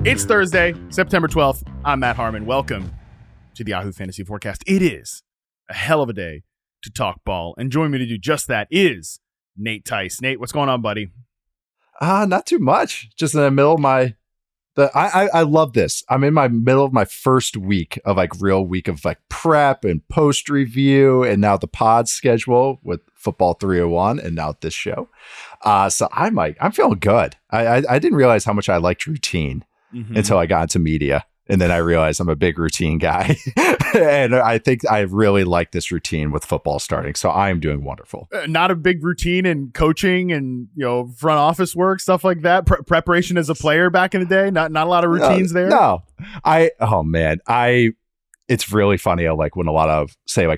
It's Thursday, September 12th. I'm Matt Harmon. Welcome to the Yahoo Fantasy Forecast. It is a hell of a day to talk ball. And joining me to do just that is Nate Tice. Nate, what's going on, buddy? Not too much. Just in the middle of I love this. I'm in my middle of my first week of real week of prep and post review, and now the pod schedule with Football 301 and now this show. So I'm feeling good. I didn't realize how much I liked routine until I got into media. And then I realized I'm a big routine guy. And I think I really like this routine with football starting. So I'm doing wonderful. Not a big routine in coaching and, front office work, stuff like that. Preparation as a player back in the day. Not a lot of routines there. No, it's really funny. When a lot of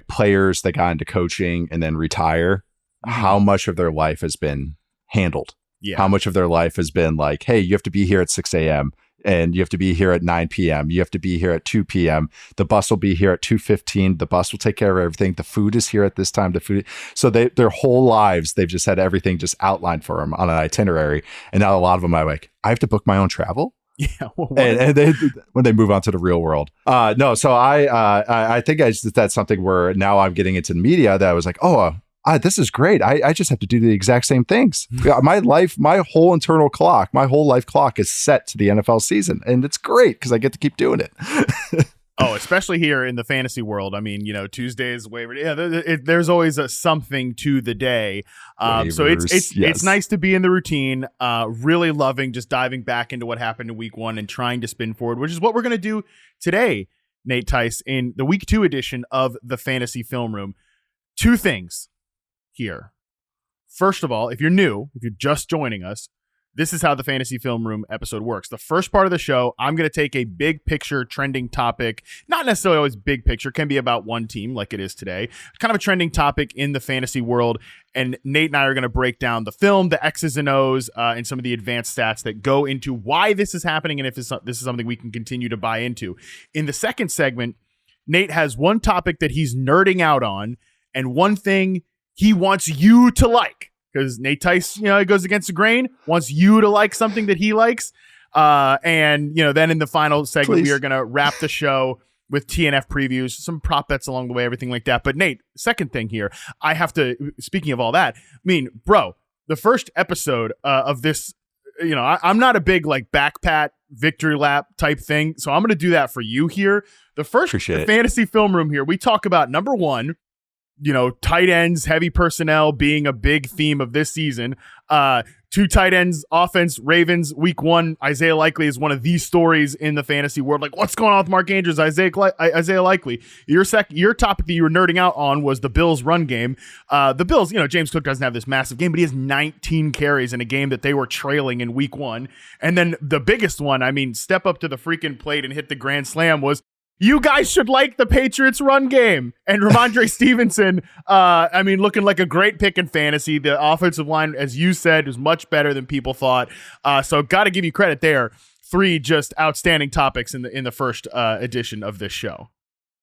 players that got into coaching and then retire, how much of their life has been handled. Yeah. How much of their life has been hey, you have to be here at 6 a.m. and you have to be here at 9 p.m. You have to be here at 2 p.m. The bus will be here at 2:15. The bus will take care of everything. The food is here at this time. So their whole lives, they've just had everything just outlined for them on an itinerary. And now a lot of them are I have to book my own travel. Yeah, and they when they move on to the real world. So I think that's something where now I'm getting into media that I was this is great. I just have to do the exact same things. My whole internal clock, my whole life clock is set to the NFL season. And it's great because I get to keep doing it. Oh, especially here in the fantasy world. I mean, Tuesdays, waiver. Yeah, there's always something to the day. So it's nice to be in the routine. Really loving just diving back into what happened in week one and trying to spin forward, which is what we're going to do today, Nate Tice, in the week 2 edition of the Fantasy Film Room. 2 things here. First of all, if you're just joining us, this is how the Fantasy Film Room episode works. The first part of the show, I'm going to take a big picture trending topic, not necessarily always big picture, can be about one team like it is today, kind of a trending topic in the fantasy world. And Nate and I are going to break down the film, the X's and O's, and some of the advanced stats that go into why this is happening and if this is something we can continue to buy into. In the second segment, Nate has one topic that he's nerding out on and one thing he wants you to like, because Nate Tice, he goes against the grain, wants you to like something that he likes. And then in the final segment, we are going to wrap the show with TNF previews, some prop bets along the way, everything like that. But Nate, second thing here, I have to, speaking of all that, bro, the first episode of this, I'm not a big back pat victory lap type thing. So I'm going to do that for you here. The first Fantasy Film Room here, we talk about number one, tight ends, heavy personnel being a big theme of this season. 2 tight ends, offense, Ravens, week 1. Isaiah Likely is one of these stories in the fantasy world. What's going on with Mark Andrews, Isaiah Likely? Your topic that you were nerding out on was the Bills' run game. The Bills, James Cook doesn't have this massive game, but he has 19 carries in a game that they were trailing in week 1. And then the biggest one, step up to the freaking plate and hit the grand slam was, you guys should like the Patriots run game. And Ramondre Stevenson, looking like a great pick in fantasy. The offensive line, as you said, is much better than people thought. So got to give you credit there. 3 just outstanding topics in the first edition of this show.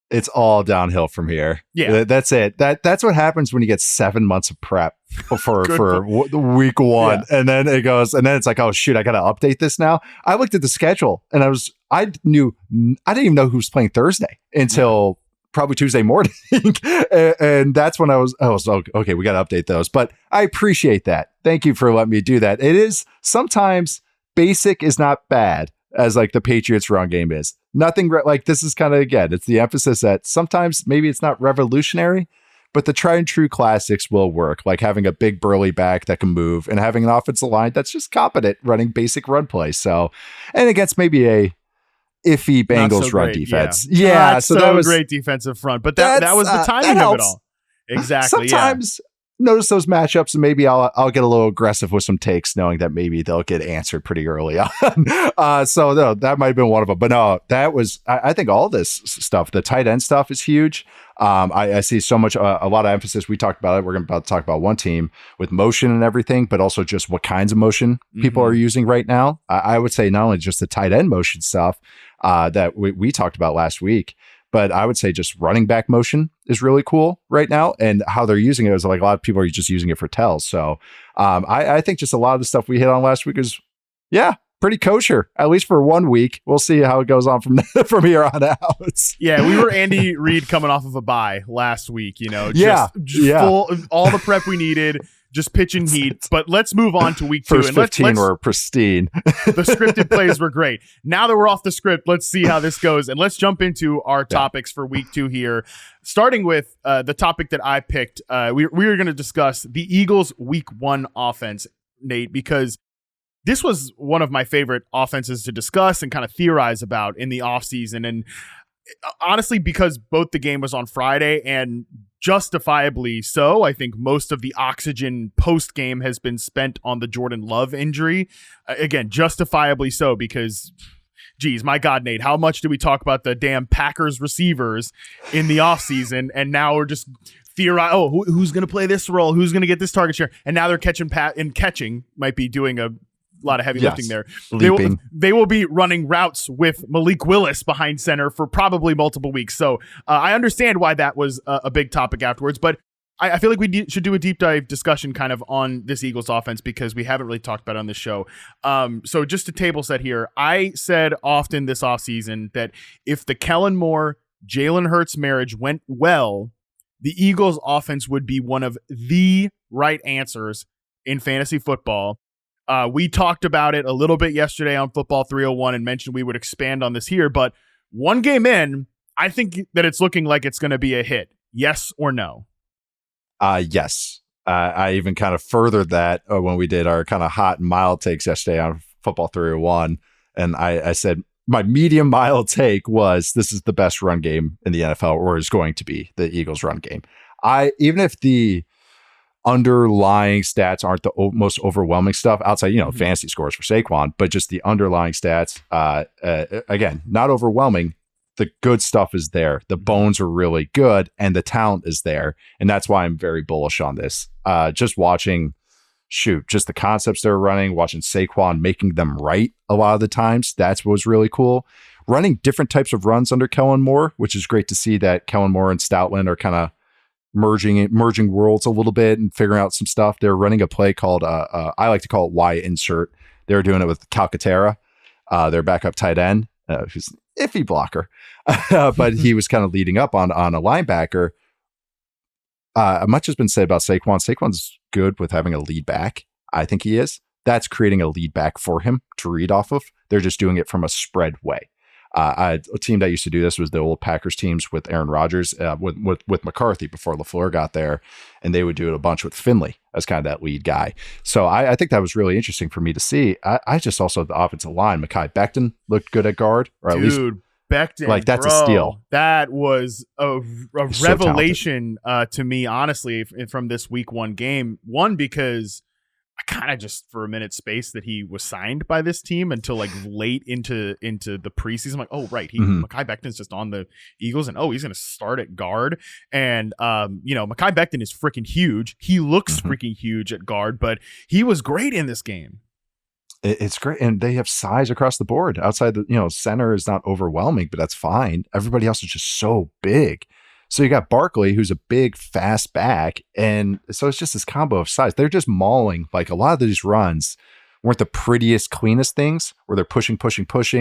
It's all downhill from here. Yeah, that's it. That's what happens when you get 7 months of prep for week 1, yeah. And then it's oh shoot, I got to update this now. I looked at the schedule and I didn't even know who was playing Thursday until probably Tuesday morning, and that's when I was okay. We got to update those, but I appreciate that. Thank you for letting me do that. It is sometimes basic is not bad. As the Patriots run game is. Nothing this is kind of, again, it's the emphasis that sometimes maybe it's not revolutionary, but the tried and true classics will work, having a big burly back that can move and having an offensive line that's just competent running basic run plays. So, and against maybe a iffy Bengals run defense. Yeah. So that was a great defensive front, but that was the timing of it all. Exactly. Sometimes notice those matchups, and maybe I'll get a little aggressive with some takes, knowing that maybe they'll get answered pretty early on. So no, that might have been one of them. But no, that was, I think all this stuff, the tight end stuff is huge. I see so much, a lot of emphasis. We talked about it. We're about to talk about one team with motion and everything, but also just what kinds of motion people are using right now. I would say not only just the tight end motion stuff that we talked about last week, but I would say just running back motion is really cool right now, and how they're using it is a lot of people are just using it for tells. So I think just a lot of the stuff we hit on last week is, yeah, pretty kosher, at least for 1 week. We'll see how it goes on from here on out. Yeah, we were Andy Reid coming off of a bye last week, Full, all the prep we needed, just pitching heat. But let's move on to week 2. First 15 were pristine. The scripted plays were great. Now that we're off the script, let's see how this goes. And let's jump into our topics for week 2 here. Starting with the topic that I picked, we are going to discuss the Eagles' week 1 offense, Nate, because this was one of my favorite offenses to discuss and kind of theorize about in the offseason. And honestly, because both the game was on Friday and justifiably so, I think most of the oxygen post-game has been spent on the Jordan Love injury. Again, justifiably so, because, geez, my God, Nate, how much do we talk about the damn Packers receivers in the offseason? And now we're just theorizing, who's going to play this role? Who's going to get this target share? And now they're catching might be doing a lot of heavy lifting there. They will be running routes with Malik Willis behind center for probably multiple weeks. So I understand why that was a big topic afterwards, but I feel like we should do a deep dive discussion kind of on this Eagles offense because we haven't really talked about it on this show. So just to table set here, I said often this offseason that if the Kellen Moore, Jalen Hurts marriage went well, the Eagles offense would be one of the right answers in fantasy football. We talked about it a little bit yesterday on Football 301 and mentioned we would expand on this here, but 1 game in, I think that it's looking like it's going to be a hit. Yes or no? Yes. I even kind of furthered that when we did our kind of hot and mild takes yesterday on Football 301. And I said my medium mild take was this is the best run game in the NFL, or is going to be the Eagles run game. Even if the underlying stats aren't the most overwhelming stuff outside, fantasy scores for Saquon, but just the underlying stats, again, not overwhelming. The good stuff is there. The bones are really good and the talent is there. And that's why I'm very bullish on this. Just watching, just the concepts they're running, watching Saquon making them right a lot of the times. That's what was really cool. Running different types of runs under Kellen Moore, which is great to see that Kellen Moore and Stoutland are kind of merging worlds a little bit and figuring out some stuff. They're running a play called I like to call it Y insert. They're doing it with Calcaterra, their backup tight end, who's an iffy blocker, but he was kind of leading up on a linebacker. Much has been said about Saquon. Saquon's good with having a lead back. I think he is. That's creating a lead back for him to read off of. They're just doing it from a spread way. A team that used to do this was the old Packers teams with Aaron Rodgers, with McCarthy before LaFleur got there, and they would do it a bunch with Finley as kind of that lead guy. So I think that was really interesting for me to see. I just also the offensive line, Mekhi Becton looked good at guard, or at least Becton, like that's a steal. That was a revelation to me, honestly, from this week 1 game. One, because I kind of just for a minute spaced that he was signed by this team until like late into the preseason. I'm like, oh, right. Mekhi Becton's just on the Eagles and he's going to start at guard. And, Mekhi Becton is freaking huge. He looks freaking huge at guard, but he was great in this game. It's great. And they have size across the board outside the, center is not overwhelming, but that's fine. Everybody else is just so big. So you got Barkley, who's a big, fast back. And so it's just this combo of size. They're just mauling. Like a lot of these runs weren't the prettiest, cleanest things where they're pushing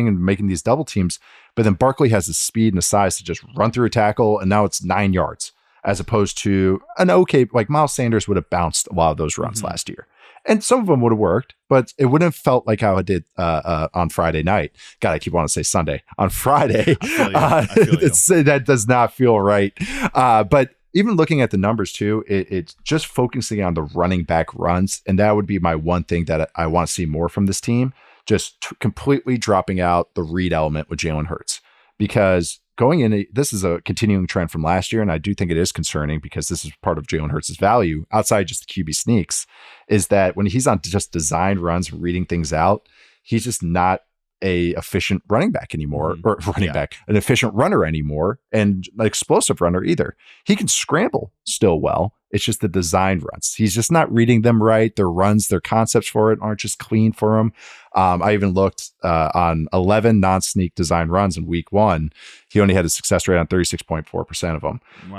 and making these double teams. But then Barkley has the speed and the size to just run through a tackle. And now it's 9 yards as opposed to an okay, like Miles Sanders would have bounced a lot of those runs last year. And some of them would have worked, but it wouldn't have felt like how it did on Friday night. God, I keep wanting to say Sunday. On Friday, I feel that does not feel right. But even looking at the numbers too, it's just focusing on the running back runs. And that would be my one thing that I want to see more from this team, just completely dropping out the read element with Jalen Hurts. Because going in, this is a continuing trend from last year, and I do think it is concerning because this is part of Jalen Hurts' value outside just the QB sneaks, is that when he's on just designed runs, reading things out, he's just not a efficient running back anymore, or an efficient runner anymore, and an explosive runner either. He can scramble still well. It's just the designed runs. He's just not reading them right. Their runs, their concepts for it aren't just clean for him. I even looked on 11 non-sneak design runs in week 1. He only had a success rate on 36.4% of them. Wow,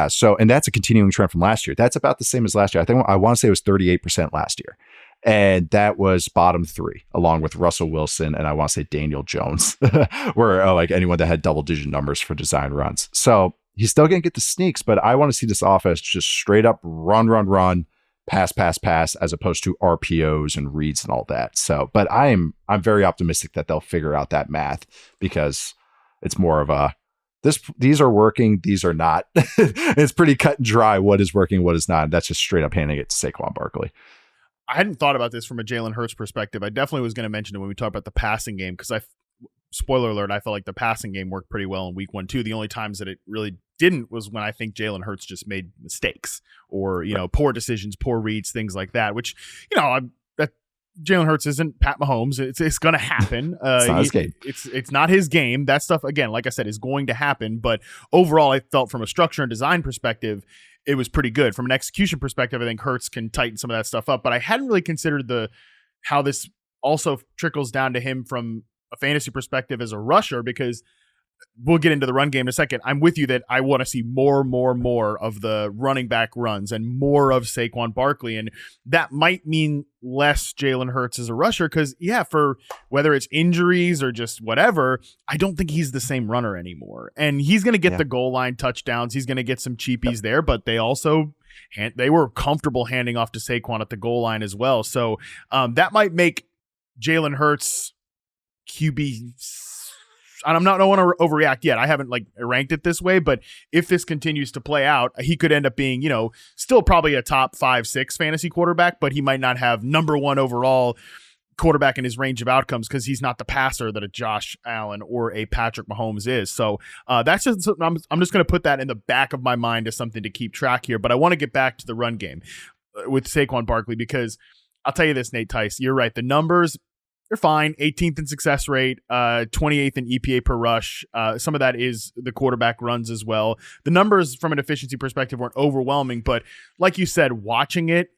so, and that's a continuing trend from last year. That's about the same as last year. I want to say it was 38% last year. And that was bottom 3, along with Russell Wilson and I want to say Daniel Jones, where like anyone that had double-digit numbers for design runs. So he's still going to get the sneaks, but I want to see this offense just straight up run, pass, as opposed to RPOs and reads and all that. So, but I'm very optimistic that they'll figure out that math, because it's more of a these are working, these are not. It's pretty cut and dry what is working, what is not. That's just straight up handing it to Saquon Barkley. I hadn't thought about this from a Jalen Hurts perspective. I definitely was going to mention it when we talk about the passing game, because spoiler alert, I felt like the passing game worked pretty well in week 1 too. The only times that it really didn't was when I think Jalen Hurts just made mistakes or, poor decisions, poor reads, things like that, which, that Jalen Hurts isn't Pat Mahomes. It's going to happen. It's not his game. It's not his game. That stuff, again, like I said, is going to happen. But overall, I felt from a structure and design perspective, it was pretty good. From an execution perspective, I think Hurts can tighten some of that stuff up. But I hadn't really considered how this also trickles down to him from a fantasy perspective as a rusher, because we'll get into the run game in a second. I'm with you that I want to see more of the running back runs and more of Saquon Barkley. And that might mean less Jalen Hurts as a rusher, because, for whether it's injuries or just whatever, I don't think he's the same runner anymore. And he's going to get the goal line touchdowns. He's going to get some cheapies there, but they also they were comfortable handing off to Saquon at the goal line as well. So that might make Jalen Hurts QB. I don't want to overreact yet. I haven't ranked it this way, but if this continues to play out, he could end up being, still probably a top 5-6 fantasy quarterback, but he might not have number 1 overall quarterback in his range of outcomes, because he's not the passer that a Josh Allen or a Patrick Mahomes is. So that's just I'm just going to put that in the back of my mind as something to keep track here. But I want to get back to the run game with Saquon Barkley, because I'll tell you this, Nate Tice, you're right. The numbers, they're fine. 18th in success rate, 28th in EPA per rush. Some of that is the quarterback runs as well. The numbers from an efficiency perspective weren't overwhelming, but like you said, watching it,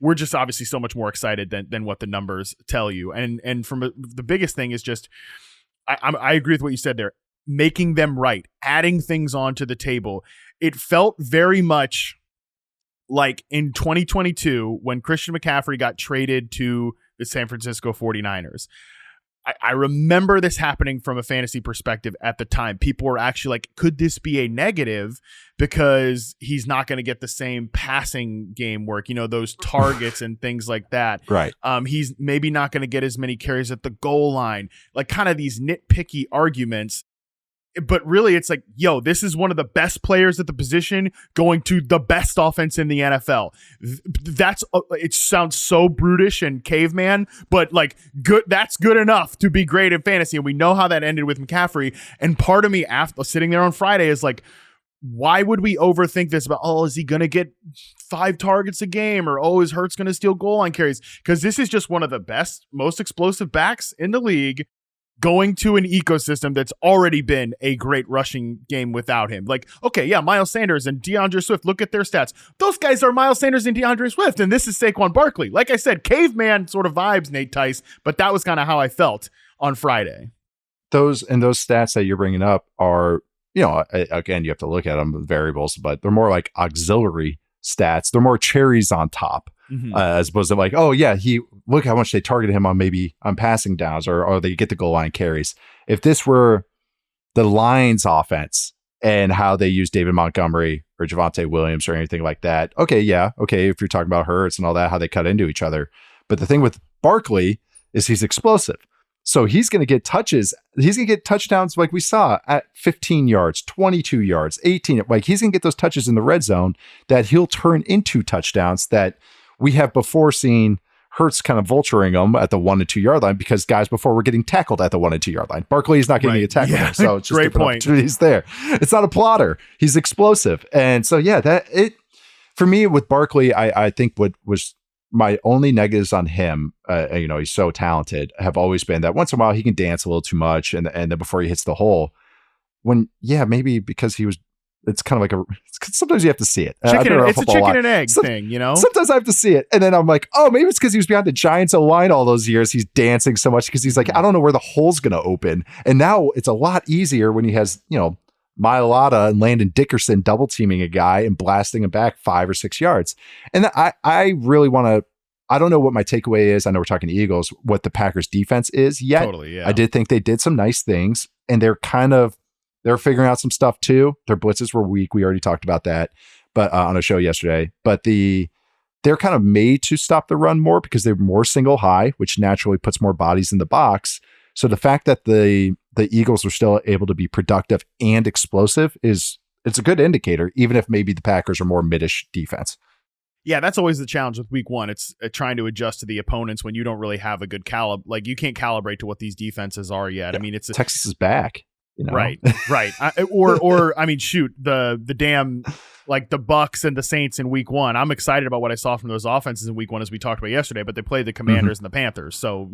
we're just obviously so much more excited than what the numbers tell you. And from the biggest thing is just, I agree with what you said there, making them right, adding things onto the table. It felt very much like in 2022 when Christian McCaffrey got traded to the San Francisco 49ers. I remember this happening from a fantasy perspective at the time. People were actually like, could this be a negative because he's not going to get the same passing game work, those targets and things like that. Right. He's maybe not going to get as many carries at the goal line, like kind of these nitpicky arguments. But really, it's like, this is one of the best players at the position going to the best offense in the NFL. It sounds so brutish and caveman, but good. That's good enough to be great in fantasy. And we know how that ended with McCaffrey. And part of me, after sitting there on Friday, is like, why would we overthink this about, is he going to get 5 targets a game, or, is Hurts going to steal goal line carries? Because this is just one of the best, most explosive backs in the league, going to an ecosystem that's already been a great rushing game without him. Miles Sanders and DeAndre Swift, look at their stats. Those guys are Miles Sanders and DeAndre Swift, and this is Saquon Barkley. Like I said, caveman sort of vibes, Nate Tice, but that was kind of how I felt on Friday. Those stats that you're bringing up are, again, you have to look at them, variables, but they're more like auxiliary stats. They're more cherries on top. Mm-hmm. As opposed to look how much they targeted him on passing downs or they get the goal line carries. If this were the Lions offense and how they use David Montgomery or Javonte Williams or anything like that, okay, if you're talking about Hurts and all that, how they cut into each other. But the thing with Barkley is he's explosive. So he's going to get touches. He's going to get touchdowns like we saw at 15 yards, 22 yards, 18. He's going to get those touches in the red zone that he'll turn into touchdowns that we have before seen Hurts kind of vulturing them at the 1 and 2 yard line, because guys before were getting tackled at the 1 and 2 yard line. Barkley is not getting a tackle there, so it's just great point. Opportunities there. It's not a plotter. He's explosive, and so for me with Barkley, I think what was my only negatives on him, he's so talented, have always been that once in a while he can dance a little too much, and then before he hits the hole, maybe because he was. It's kind of like sometimes you have to see it. It's a chicken and egg thing, Sometimes I have to see it. And then I'm like, maybe it's because he was behind the Giants O-line all those years. He's dancing so much because he's like, I don't know where the hole's going to open. And now it's a lot easier when he has, Mailata and Landon Dickerson double teaming a guy and blasting him back 5 or 6 yards. And I really want to I don't know what my takeaway is. I know we're talking Eagles, what the Packers defense is yet. Totally, yeah. I did think they did some nice things, and they're figuring out some stuff too. Their blitzes were weak. We already talked about that, but on a show yesterday. But they're kind of made to stop the run more because they're more single high, which naturally puts more bodies in the box. So the fact that the Eagles are still able to be productive and explosive it's a good indicator, even if maybe the Packers are more mid-ish defense. Yeah, that's always the challenge with week one. It's trying to adjust to the opponents when you don't really have a good like you can't calibrate to what these defenses are yet. Yeah. I mean, Texas is back. Right. Or I mean, shoot, the damn like the Bucks and the Saints in week one. I'm excited about what I saw from those offenses in week one, as we talked about yesterday, but they played the Commanders and the Panthers. So,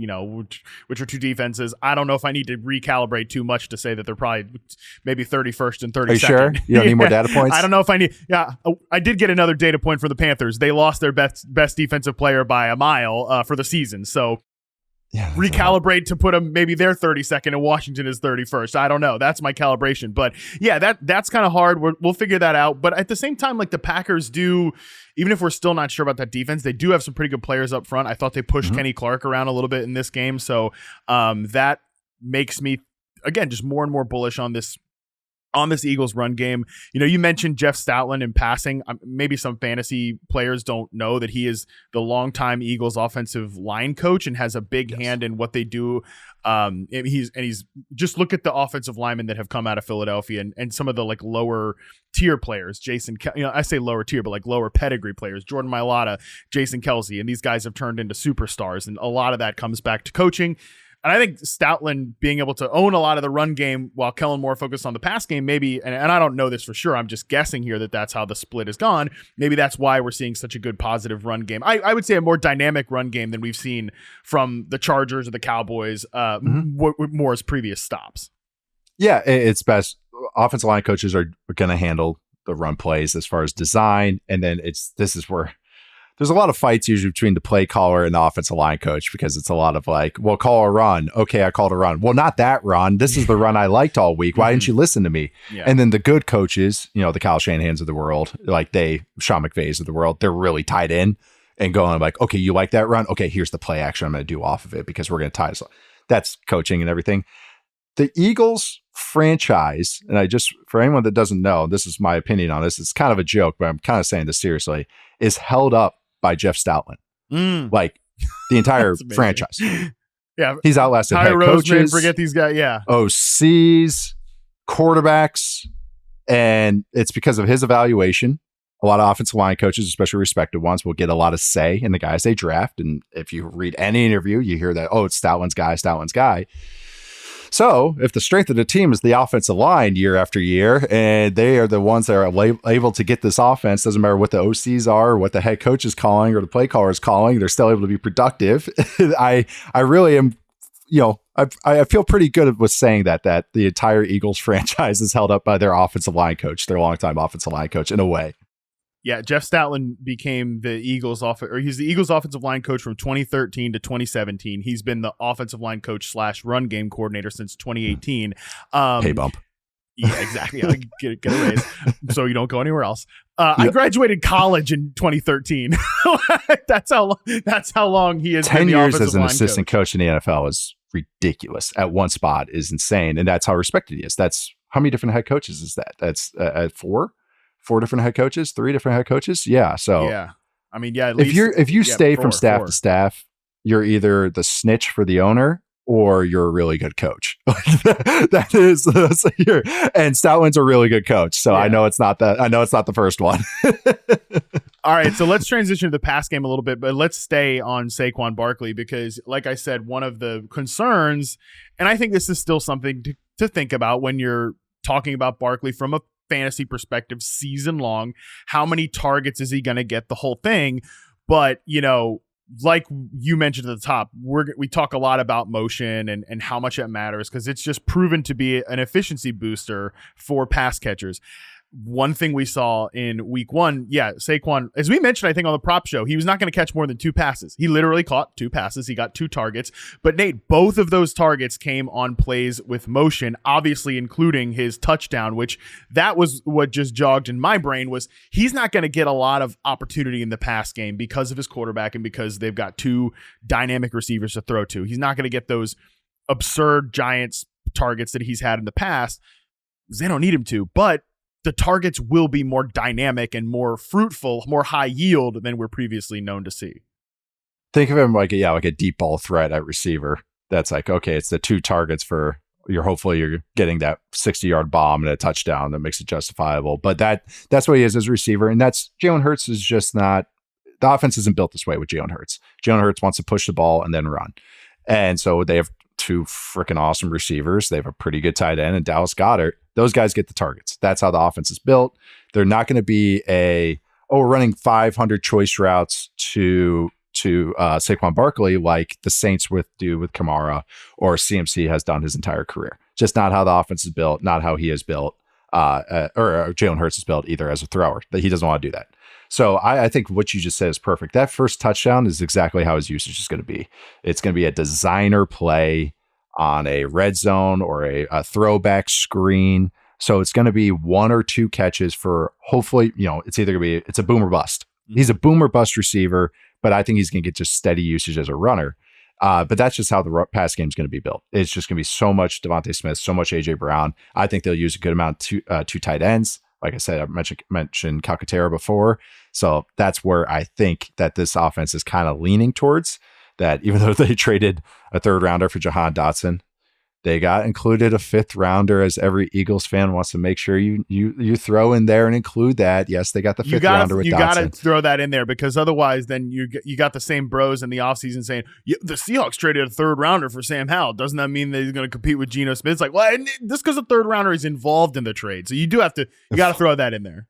which are two defenses. I don't know if I need to recalibrate too much to say that they're probably maybe 31st and 32nd. Are you sure? You don't need more data points? I don't know if I need. Yeah, I did get another data point for the Panthers. They lost their best defensive player by a mile for the season. So, recalibrate to put them maybe they're 32nd and Washington is 31st. I don't know. That's my calibration. But yeah, that's kind of hard. We'll figure that out. But at the same time, like the Packers do, even if we're still not sure about that defense, they do have some pretty good players up front. I thought they pushed Kenny Clark around a little bit in this game. So that makes me, again, just more and more bullish on this Eagles run game. You mentioned Jeff Stoutland in passing. Maybe some fantasy players don't know that he is the longtime Eagles offensive line coach and has a big hand in what they do. He's just look at the offensive linemen that have come out of Philadelphia and some of the like lower tier players. I say lower tier, but like lower pedigree players. Jordan Mailata, Jason Kelsey, and these guys have turned into superstars. And a lot of that comes back to coaching. And I think Stoutland being able to own a lot of the run game while Kellen Moore focused on the pass game, maybe, and I don't know this for sure, I'm just guessing here that's how the split has gone. Maybe that's why we're seeing such a good positive run game. I would say a more dynamic run game than we've seen from the Chargers or the Cowboys, Moore's previous stops. Yeah, it's best. Offensive line coaches are going to handle the run plays as far as design. And then this is where there's a lot of fights usually between the play caller and the offensive line coach, because it's a lot of like, well, call a run. Okay, I called a run. Well, not that run. This is the run I liked all week. Why didn't you listen to me? Yeah. And then the good coaches, the Kyle Shanahans of the world, like Sean McVay's of the world, they're really tied in and going like, okay, you like that run? Okay, here's the play action I'm going to do off of it because we're going to tie. So that's coaching and everything. The Eagles franchise, and for anyone that doesn't know, this is my opinion on this. It's kind of a joke, but I'm kind of saying this seriously, is held up by Jeff Stoutland. Like the entire franchise. Yeah. He's outlasted head coaches. Forget these guys. Yeah. OCs, quarterbacks. And it's because of his evaluation. A lot of offensive line coaches, especially respected ones, will get a lot of say in the guys they draft. And if you read any interview, you hear that, it's Stoutland's guy. So if the strength of the team is the offensive line year after year, and they are the ones that are able to get this offense, doesn't matter what the OCs are, or what the head coach is calling, or the play caller is calling, they're still able to be productive. I really am, I feel pretty good with saying that the entire Eagles franchise is held up by their offensive line coach, their longtime offensive line coach, in a way. Yeah, Jeff Stoutland became he's the Eagles offensive line coach from 2013 to 2017. He's been the offensive line coach / run game coordinator since 2018. Pay bump. Yeah, exactly. Yeah, get a raise so you don't go anywhere else. I graduated college in 2013. That's how long he has 10 been years as an assistant coach in the NFL is ridiculous. At one spot is insane, and that's how respected he is. That's how many different head coaches is that? That's four different head coaches, 3 different head coaches. Yeah. So yeah, I mean, yeah. If you stay from staff to staff, you're either the snitch for the owner or you're a really good coach. And Stoutland's a really good coach. So yeah. I know it's not the first one. All right, so let's transition to the pass game a little bit, but let's stay on Saquon Barkley because, like I said, one of the concerns, and I think this is still something to think about when you're talking about Barkley from a fantasy perspective season long, how many targets is he going to get, the whole thing. But, like you mentioned at the top, we talk a lot about motion and how much it matters because it's just proven to be an efficiency booster for pass catchers. one thing we saw in week one, Saquon, as we mentioned, I think on the prop show, he was not going to catch more than 2 passes. He literally caught 2 passes. He got 2 targets. But Nate, both of those targets came on plays with motion, obviously including his touchdown, which that was what just jogged in my brain was he's not going to get a lot of opportunity in the pass game because of his quarterback and because they've got 2 dynamic receivers to throw to. He's not going to get those absurd Giants targets that he's had in the past. They don't need him to, but the targets will be more dynamic and more fruitful, more high yield than we're previously known to see. Think of him like a deep ball threat at receiver. That's like, okay, it's the 2 targets for hopefully you're getting that 60-yard bomb and a touchdown that makes it justifiable. But that's what he is as a receiver. And that's Jalen Hurts is just not, the offense isn't built this way with Jalen Hurts. Jalen Hurts wants to push the ball and then run. And so they have 2 freaking awesome receivers. They have a pretty good tight end and Dallas Goedert. Those guys get the targets. That's how the offense is built. They're not going to be we're running 500 choice routes to Saquon Barkley like the Saints do with Kamara or CMC has done his entire career. Just not how the offense is built, not how he is built, or Jalen Hurts is built either as a thrower. That he doesn't want to do that. So I think what you just said is perfect. That first touchdown is exactly how his usage is going to be. It's going to be a designer play on a red zone or a throwback screen. So it's going to be 1 or 2 catches for hopefully, it's either going to be, it's a boom or bust. He's a boom or bust receiver, but I think he's going to get just steady usage as a runner. But that's just how the pass game is going to be built. It's just going to be so much Devonta Smith, so much A.J. Brown. I think they'll use a good amount of 2 tight ends. Like I said, I mentioned Calcaterra before. So that's where I think that this offense is kind of leaning towards. That even though they traded a 3rd rounder for Jahan Dotson, they got included a 5th rounder, as every Eagles fan wants to make sure you throw in there and include that. Yes, they got the 5th rounder with Dotson. You got to throw that in there because otherwise then you got the same bros in the offseason saying, the Seahawks traded a 3rd rounder for Sam Howell. Doesn't that mean that he's going to compete with Geno Smith? It's like, well, just because a 3rd rounder is involved in the trade. So you got to throw that in there.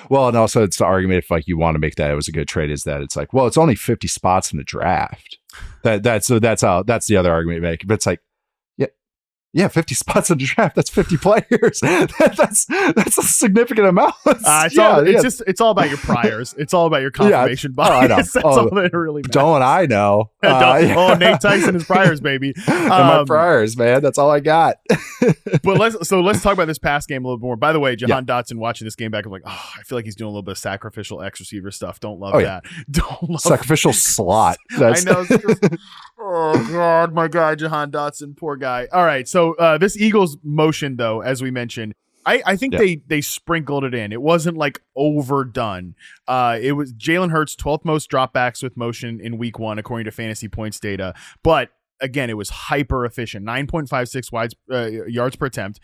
Well, and also it's the argument if like you want to make that it was a good trade is that it's like, well, it's only 50 spots in the draft. That's the other argument you make. But it's like, yeah, 50 spots in the draft. That's 50 players. That's a significant amount. It's all about your priors. It's all about your confirmation bias. That's all that really matters. Don't I know? Nate Tice and his priors, baby. My priors, man. That's all I got. But let's talk about this pass game a little more. By the way, Jahan Dotson watching this game back, I'm like, I feel like he's doing a little bit of sacrificial X receiver stuff. Don't love that. Don't love sacrificial slot. I know. Oh God, my guy Jahan Dotson, poor guy. All right, so this Eagles motion, though, as we mentioned, I think they sprinkled it in. It wasn't like overdone. It was Jalen Hurts' 12th most dropbacks with motion in week 1, according to Fantasy Points data. But again, it was hyper efficient, 9.56 yards per attempt,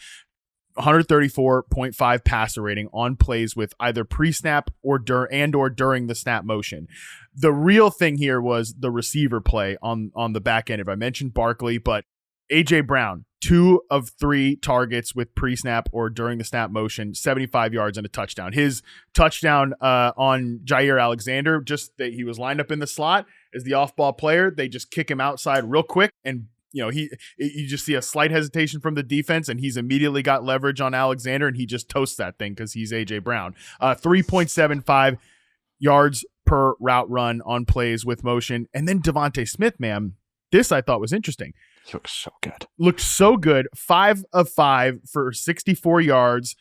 134.5 passer rating on plays with either pre-snap or during the snap motion. The real thing here was the receiver play on the back end. If I mentioned Barkley, but A.J. Brown, 2 of 3 targets with pre-snap or during the snap motion, 75 yards and a touchdown. His touchdown on Jair Alexander, just that he was lined up in the slot as the off-ball player. They just kick him outside real quick, and you just see a slight hesitation from the defense, and he's immediately got leverage on Alexander, and he just toasts that thing because he's A.J. Brown. 3.75 yards per route run on plays with motion. And then Devonta Smith, man, this I thought was interesting. He looked so good. 5 of 5 for 64 yards,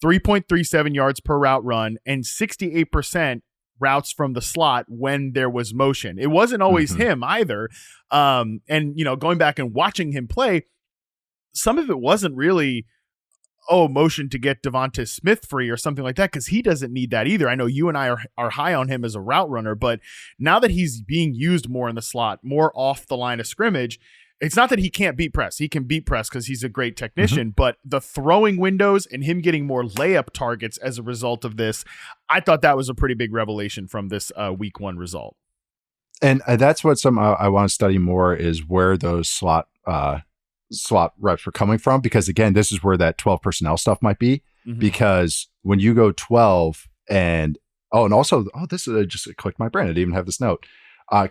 3.37 yards per route run, and 68% routes from the slot when there was motion. It wasn't always him either. And going back and watching him play, some of it wasn't really motion to get Devonta Smith free or something like that, because he doesn't need that either. I know you and I are high on him as a route runner, but now that he's being used more in the slot, more off the line of scrimmage, it's not that he can't beat press. He can beat press because he's a great technician, but the throwing windows and him getting more layup targets as a result of this, I thought that was a pretty big revelation from this week 1 result. And that's what I want to study more is where those slot reps were coming from, because again, this is where that 12 personnel stuff might be, because when you go 12 and this just clicked my brain. I didn't even have this note.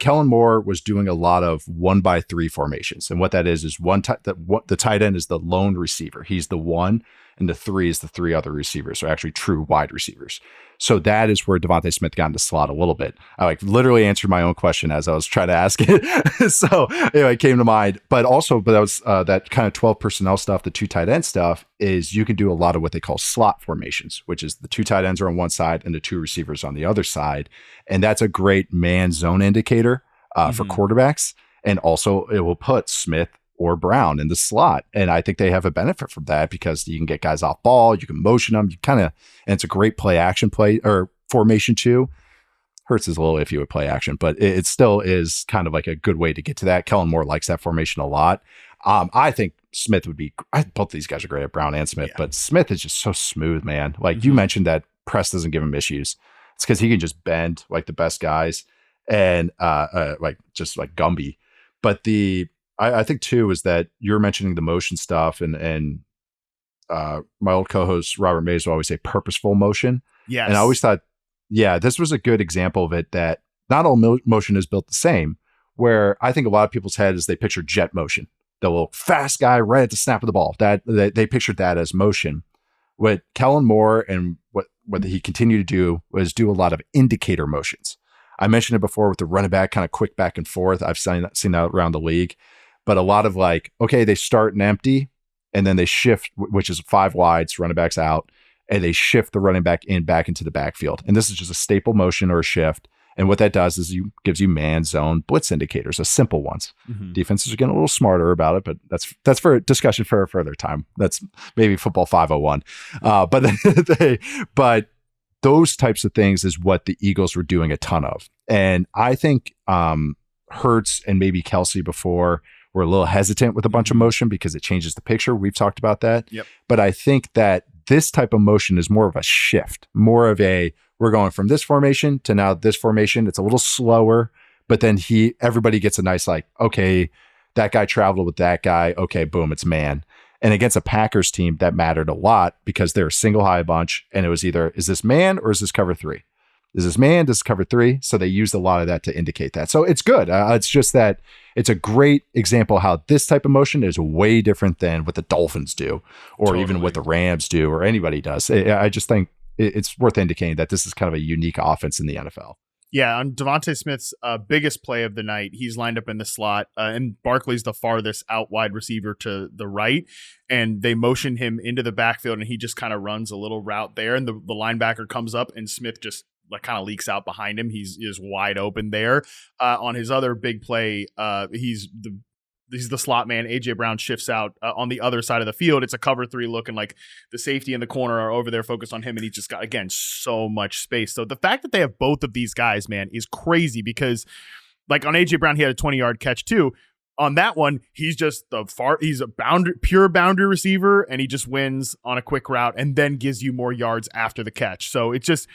Kellen Moore was doing a lot of 1-by-3 formations. And what that is the tight end is the lone receiver. He's the one. and the 3 is the 3 other receivers, so actually true wide receivers. So that is where Devonta Smith got in the slot a little bit. I like literally answered my own question as I was trying to ask it. So anyway, it came to mind. But that was that kind of 12 personnel stuff, the 2 tight end stuff, is you can do a lot of what they call slot formations, which is the 2 tight ends are on one side and the 2 receivers on the other side. And that's a great man zone indicator for quarterbacks. And also it will put Smith or Brown in the slot. And I think they have a benefit from that because you can get guys off ball, you can motion them, and it's a great play action play or formation too. Hurts is a little iffy with play action, but it still is kind of like a good way to get to that. Kellen Moore likes that formation a lot. I think Smith would be, both these guys are great at Brown and Smith, but Smith is just so smooth, man. Like you mentioned that press doesn't give him issues. It's because he can just bend like the best guys and like Gumby. But I think too is that you're mentioning the motion stuff and my old co-host Robert Mays will always say purposeful motion. Yes. And I always thought, this was a good example of it, that not all motion is built the same, where I think a lot of people's head is they picture jet motion, the little fast guy right at the snap of the ball. That they pictured that as motion. What Kellen Moore and what he continued to do was do a lot of indicator motions. I mentioned it before with the running back, kind of quick back and forth. I've seen that around the league. But a lot of they start an empty and then they shift, which is 5 wides, running backs out, and they shift the running back back into the backfield. And this is just a staple motion or a shift. And what that does is gives you man zone blitz indicators, the simple ones. Defenses are getting a little smarter about it, but that's for a discussion for a further time. That's maybe football 501. But those types of things is what the Eagles were doing a ton of. And I think Hurts and maybe Kelsey before were a little hesitant with a bunch of motion because it changes the picture. We've talked about that. Yep. But I think that this type of motion is more of a shift, more of we're going from this formation to now this formation. It's a little slower, but then everybody gets a nice okay, that guy traveled with that guy. Okay, boom, it's man. And against a Packers team, that mattered a lot because they're a single high bunch, and it was either, is this man or is this cover 3? Is this man? Does this cover 3? So they used a lot of that to indicate that. So it's good. It's just that it's a great example how this type of motion is way different than what the Dolphins do, or even what the Rams do, or anybody does. I just think it's worth indicating that this is kind of a unique offense in the NFL. Yeah, on Devonta Smith's biggest play of the night, he's lined up in the slot, and Barkley's the farthest out wide receiver to the right, and they motion him into the backfield, and he just kind of runs a little route there, and the linebacker comes up, and Smith just kind of leaks out behind him. He's wide open there. On his other big play, he's the slot man. A.J. Brown shifts out on the other side of the field. It's a cover 3 looking like the safety in the corner are over there focused on him, and he just got, again, so much space. So the fact that they have both of these guys, man, is crazy because on A.J. Brown, he had a 20-yard catch too. On that one, he's just he's a pure boundary receiver, and he just wins on a quick route and then gives you more yards after the catch. So it's just,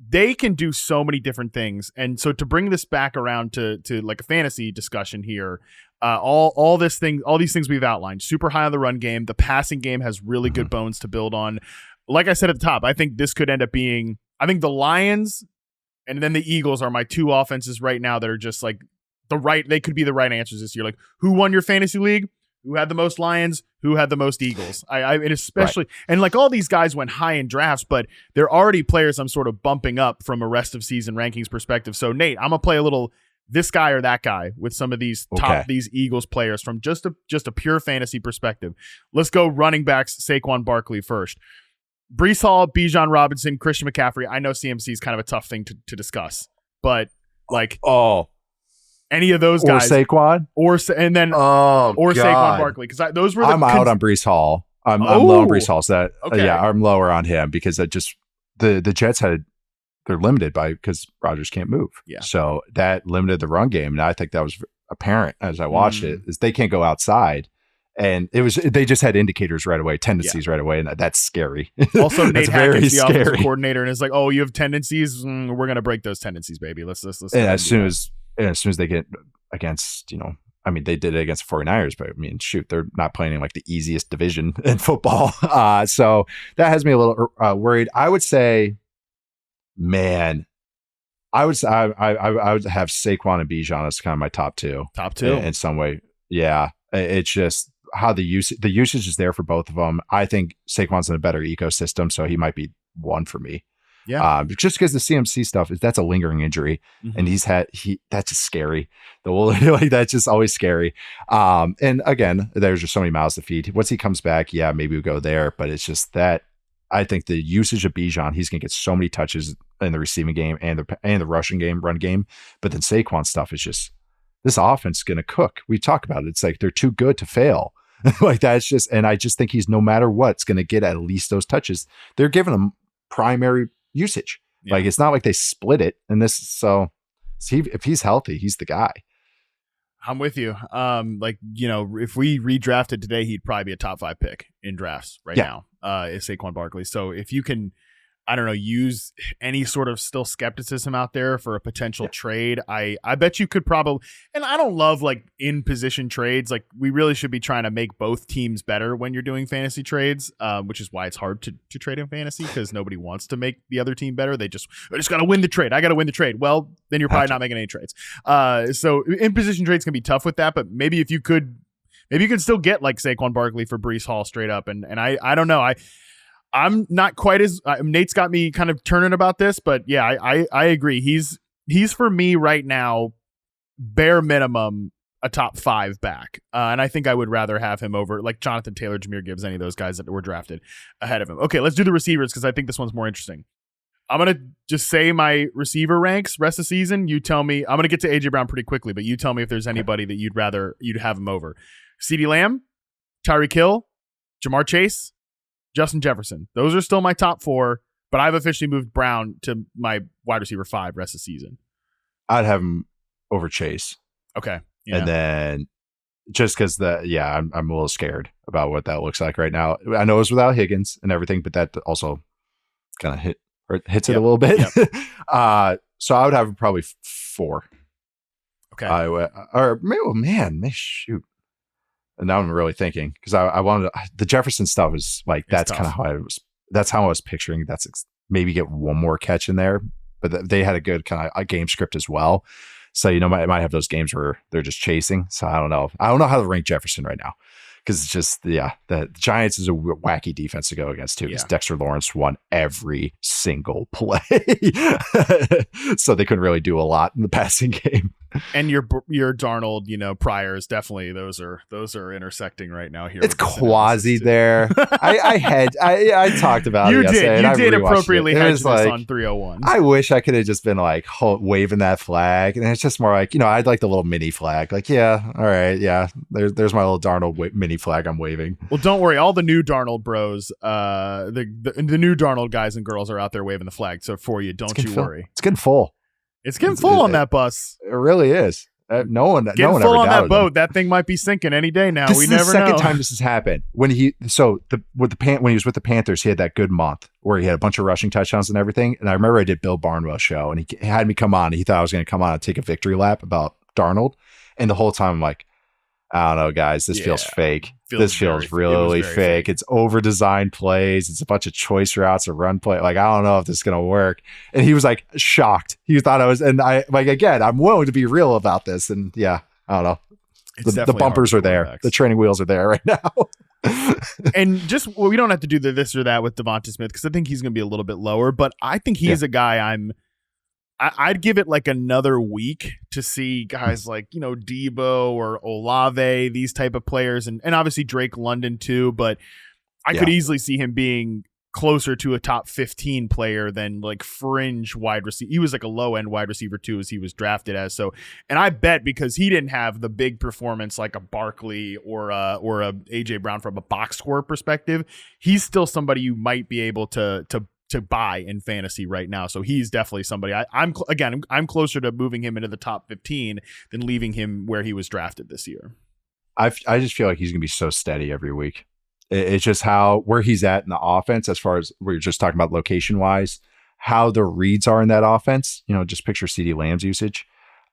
they can do so many different things. And so to bring this back around to like a fantasy discussion here, all these things we've outlined, super high on the run game. The passing game has really good bones to build on. Like I said at the top, I think this could end up being, I think the Lions and then the Eagles are my 2 offenses right now that are just they could be the right answers this year. Like, who won your fantasy league? Who had the most Lions? Who had the most Eagles? And especially, and all these guys went high in drafts, but they're already players I'm sort of bumping up from a rest of season rankings perspective. So Nate, I'm gonna play a little this guy or that guy with some of these these Eagles players from just a pure fantasy perspective. Let's go running backs. Saquon Barkley first. Breece Hall, Bijan Robinson, Christian McCaffrey. I know CMC is kind of a tough thing to discuss, but any of those guys, or Saquon, Saquon Barkley, because those were. I'm out on Breece Hall. I'm low on Breece Hall. So I'm lower on him because the Jets they're limited because Rodgers can't move. Yeah. So that limited the run game, and I think that was apparent as I watched it. Is they can't go outside, and they just had indicators right away, tendencies right away, and that's scary. Also, Nate Hackett's the offensive coordinator, and it's like, oh, you have tendencies. We're gonna break those tendencies, baby. Let's. And as soon as they get against, they did it against the 49ers, but shoot, they're not playing in the easiest division in football. So that has me a little worried. I would say, man, I would have Saquon and Bijan as kind of my top two. Top 2 in some way. Yeah. It's just, how the usage is there for both of them. I think Saquon's in a better ecosystem, so he might be one for me. Yeah. Just because the CMC stuff that's a lingering injury, and that's just scary. Like that's just always scary. And again, there's just so many mouths to feed. Once he comes back, yeah, maybe we'll go there. But it's just that I think the usage of Bijan, he's gonna get so many touches in the receiving game and the rushing game, run game. But then Saquon stuff is just this offense is gonna cook. We talk about it. It's like they're too good to fail. Like that's just, and I just think he's no matter what, it's gonna get at least those touches. They're giving him primary usage. Like it's not like they split it and this, so if he's healthy, he's the guy. I'm with you. Like, if we redrafted today, he'd probably be a top 5 pick in drafts now, is Saquon Barkley. So if you can, I don't know, use any sort of still skepticism out there for a potential trade, I bet you could probably, and I don't love like in position trades. Like we really should be trying to make both teams better when you're doing fantasy trades, which is why it's hard to trade in fantasy because nobody wants to make the other team better. I just got to win the trade. I got to win the trade. Well, then you're probably not making any trades. So in position trades can be tough with that, but maybe if you could, maybe you can still get like Saquon Barkley for Breece Hall straight up. And I don't know. I'm not quite as Nate's got me kind of turning about this, but yeah, I agree. He's for me right now, bare minimum, a top 5 back. And I think I would rather have him over like Jonathan Taylor, Jahmyr Gibbs, any of those guys that were drafted ahead of him. Okay, let's do the receivers because I think this one's more interesting. I'm going to just say my receiver ranks rest of the season. You tell me, I'm going to get to A.J. Brown pretty quickly, but you tell me if there's anybody that you'd have him over. CeeDee Lamb, Tyreek Hill, Jamar Chase, Justin Jefferson. Those are still my top 4, but I've officially moved Brown to my wide receiver 5 rest of the season. I'd have him over Chase. Okay. Yeah. And then just because I'm a little scared about what that looks like right now. I know it's without Higgins and everything, but that also kind of hits it a little bit. Yep. So I would have him probably 4. Okay. Or maybe, shoot. And now I'm really thinking because I wanted the Jefferson stuff is like that's kind of how I was picturing. That's maybe get one more catch in there, but they had a good kind of a game script as well. So might have those games where they're just chasing. So I don't know how to rank Jefferson right now because it's just the Giants is a wacky defense to go against too. Because Dexter Lawrence won every single play, so they couldn't really do a lot in the passing game. And your Darnold, priors definitely those are intersecting right now here. It's quasi there. I talked about it yesterday. You did appropriately hedge this on 301. I wish I could have just been like waving that flag, and it's just more like I'd like the little mini flag. Like all right, there's my little Darnold mini flag I'm waving. Well, don't worry, all the new Darnold bros, the new Darnold guys and girls are out there waving the flag. So for you, don't you worry. It's getting full. It's getting full on that bus. It really is. No one full ever on that boat. Him. That thing might be sinking any day now. We never know. This is the second time this has happened. When he when he was with the Panthers, he had that good month where he had a bunch of rushing touchdowns and everything. And I remember I did Bill Barnwell's show, and he had me come on. And he thought I was going to come on and take a victory lap about Darnold, and the whole time I'm like, I don't know, guys. This feels fake. This feels really fake. It's over-designed plays. It's a bunch of choice routes, a run play. Like, I don't know if this is going to work. And he was like shocked. He thought I was, and I like, again, I'm willing to be real about this. And I don't know. The bumpers are there. The training wheels are there right now. And we don't have to do the this or that with Devonta Smith because I think he's going to be a little bit lower, but I think he's a guy I'd give it like another week to see guys like, Debo or Olave, these type of players, and obviously Drake London too, but I could easily see him being closer to a top 15 player than like fringe wide receiver. He was like a low end wide receiver too, as he was drafted as. So, and I bet because he didn't have the big performance like a Barkley or a AJ Brown from a box score perspective, he's still somebody you might be able to buy in fantasy right now. So he's definitely somebody I'm closer to moving him into the top 15 than leaving him where he was drafted this year. I just feel like he's going to be so steady every week. It's just where he's at in the offense, as far as we're just talking about location wise, how the reads are in that offense. Just picture CeeDee Lamb's usage.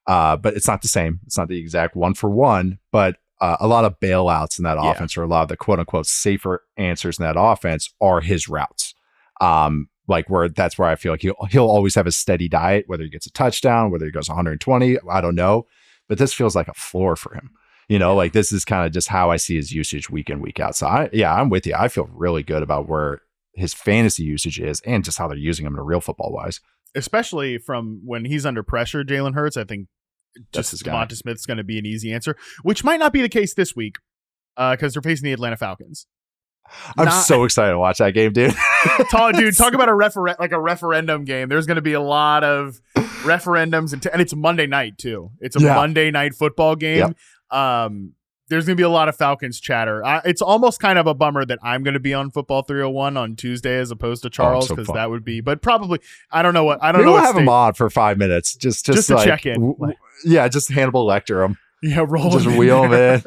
But it's not the same. It's not the exact 1-for-1, but a lot of bailouts in that offense, or a lot of the quote unquote safer answers in that offense are his routes. That's where I feel like he'll always have a steady diet, whether he gets a touchdown, whether he goes 120, I don't know, but this feels like a floor for him. Like this is kind of just how I see his usage week in, week out. So I'm with you. I feel really good about where his fantasy usage is and just how they're using him in a real football wise. Especially from when he's under pressure, Jalen Hurts, I think just Devonta Smith's going to be an easy answer, which might not be the case this week because they're facing the Atlanta Falcons. I'm so excited to watch that game, dude. Talk about a referendum game. There's going to be a lot of referendums, and it's Monday night too. It's a Monday night football game. Yep. There's going to be a lot of Falcons chatter. It's almost kind of a bummer that I'm going to be on Football 301 on Tuesday as opposed to Charles, because that would be. But probably, I don't know what. I don't know. We'll have him on for 5 minutes, just to check in. Just Hannibal Lecter him. Yeah, roll. Just wheel him in.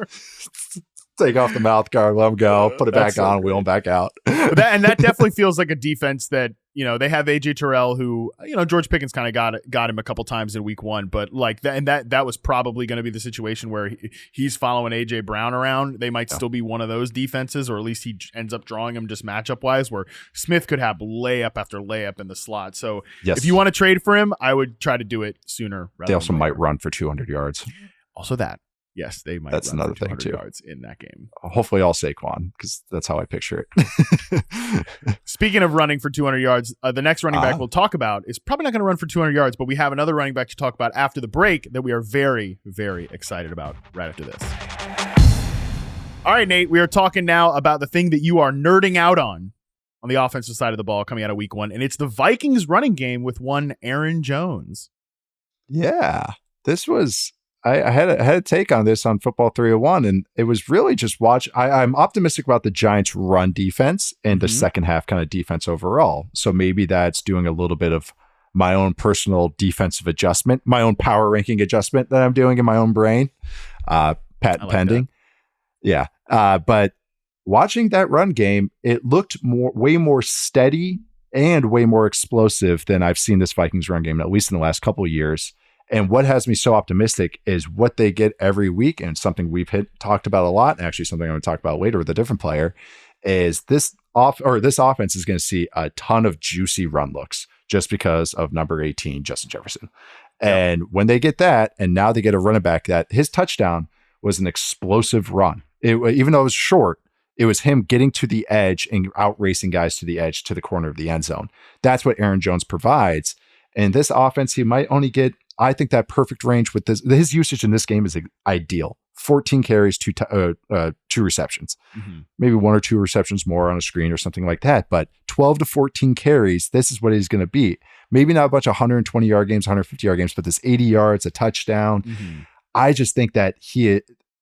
Take off the mouth guard, let him go, put it back on, wheel him back out. That definitely feels like a defense that, they have A.J. Terrell, who, George Pickens kind of got him a couple times in week one, but like that was probably going to be the situation where he's following A.J. Brown around. They might still be one of those defenses, or at least he ends up drawing him just matchup wise, where Smith could have layup after layup in the slot. So if you want to trade for him, I would try to do it sooner. They also might run for 200 yards. Also that. Yes, they might. That's run another for thing too. Yards in that game. Hopefully, all Saquon, because that's how I picture it. Speaking of running for 200 yards, the next running back we'll talk about is probably not going to run for 200 yards, but we have another running back to talk about after the break that we are very, very excited about right after this. All right, Nate, we are talking now about the thing that you are nerding out on the offensive side of the ball coming out of week one, and it's the Vikings running game with one Aaron Jones. Yeah, this was. I had a take on this on Football 301, and it was really just I'm optimistic about the Giants' run defense and the second half kind of defense overall. So maybe that's doing a little bit of my own personal defensive adjustment, my own power ranking adjustment that I'm doing in my own brain. Patent pending. Yeah. But watching that run game, it looked way more steady and way more explosive than I've seen this Vikings run game, at least in the last couple of years. And what has me so optimistic is what they get every week, and something we've talked about a lot, and actually something I'm going to talk about later with a different player, is this offense is going to see a ton of juicy run looks just because of number 18, Justin Jefferson. And when they get that, and now they get a running back that his touchdown was an explosive run. Even though it was short, it was him getting to the edge and out racing guys to the edge to the corner of the end zone. That's what Aaron Jones provides. And this offense, he might only get, I think, that perfect range with this. His usage in this game is ideal. 14 carries, two receptions, maybe one or two receptions more on a screen or something like that. But 12 to 14 carries, this is what he's going to be. Maybe not a bunch of 120-yard games, 150-yard games, but this 80 yards, a touchdown. I just think that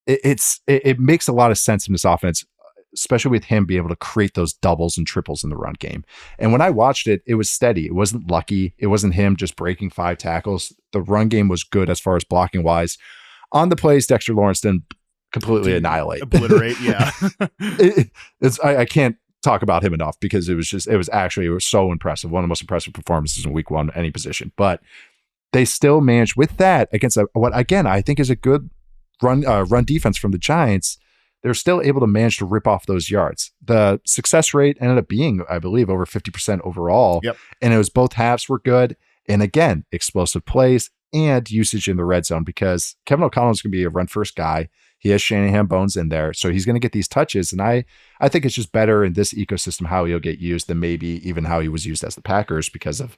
it makes a lot of sense in this offense, especially with him being able to create those doubles and triples in the run game. And when I watched it, it was steady. It wasn't lucky. It wasn't him just breaking 5 tackles. The run game was good as far as blocking wise. On the plays, Dexter Lawrence didn't completely obliterate. Yeah. I can't talk about him enough because it was so impressive. One of the most impressive performances in week one, any position. But they still managed with that against what again I think is a good run defense from the Giants. They're still able to manage to rip off those yards. The success rate ended up being, I believe, over 50% overall. Yep. And it was both halves were good. And again, explosive plays and usage in the red zone, because Kevin O'Connell is going to be a run first guy. He has Shanahan bones in there. So he's going to get these touches. And I think it's just better in this ecosystem how he'll get used than maybe even how he was used as the Packers, because of,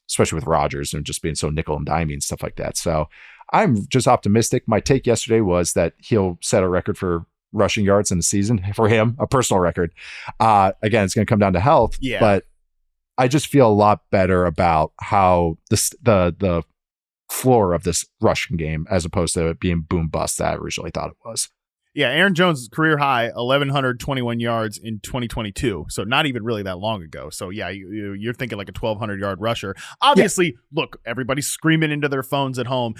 especially with Rodgers and just being so nickel and dimey and stuff like that. So I'm just optimistic. My take yesterday was that he'll set a record for rushing yards in the season for him, a personal record. Again, it's going to come down to health, but I just feel a lot better about how the floor of this rushing game, as opposed to it being boom bust that I originally thought it was. Yeah, Aaron Jones' career high, 1,121 yards in 2022. So not even really that long ago. So yeah, you're thinking like a 1,200-yard rusher. Obviously, look, everybody's screaming into their phones at home.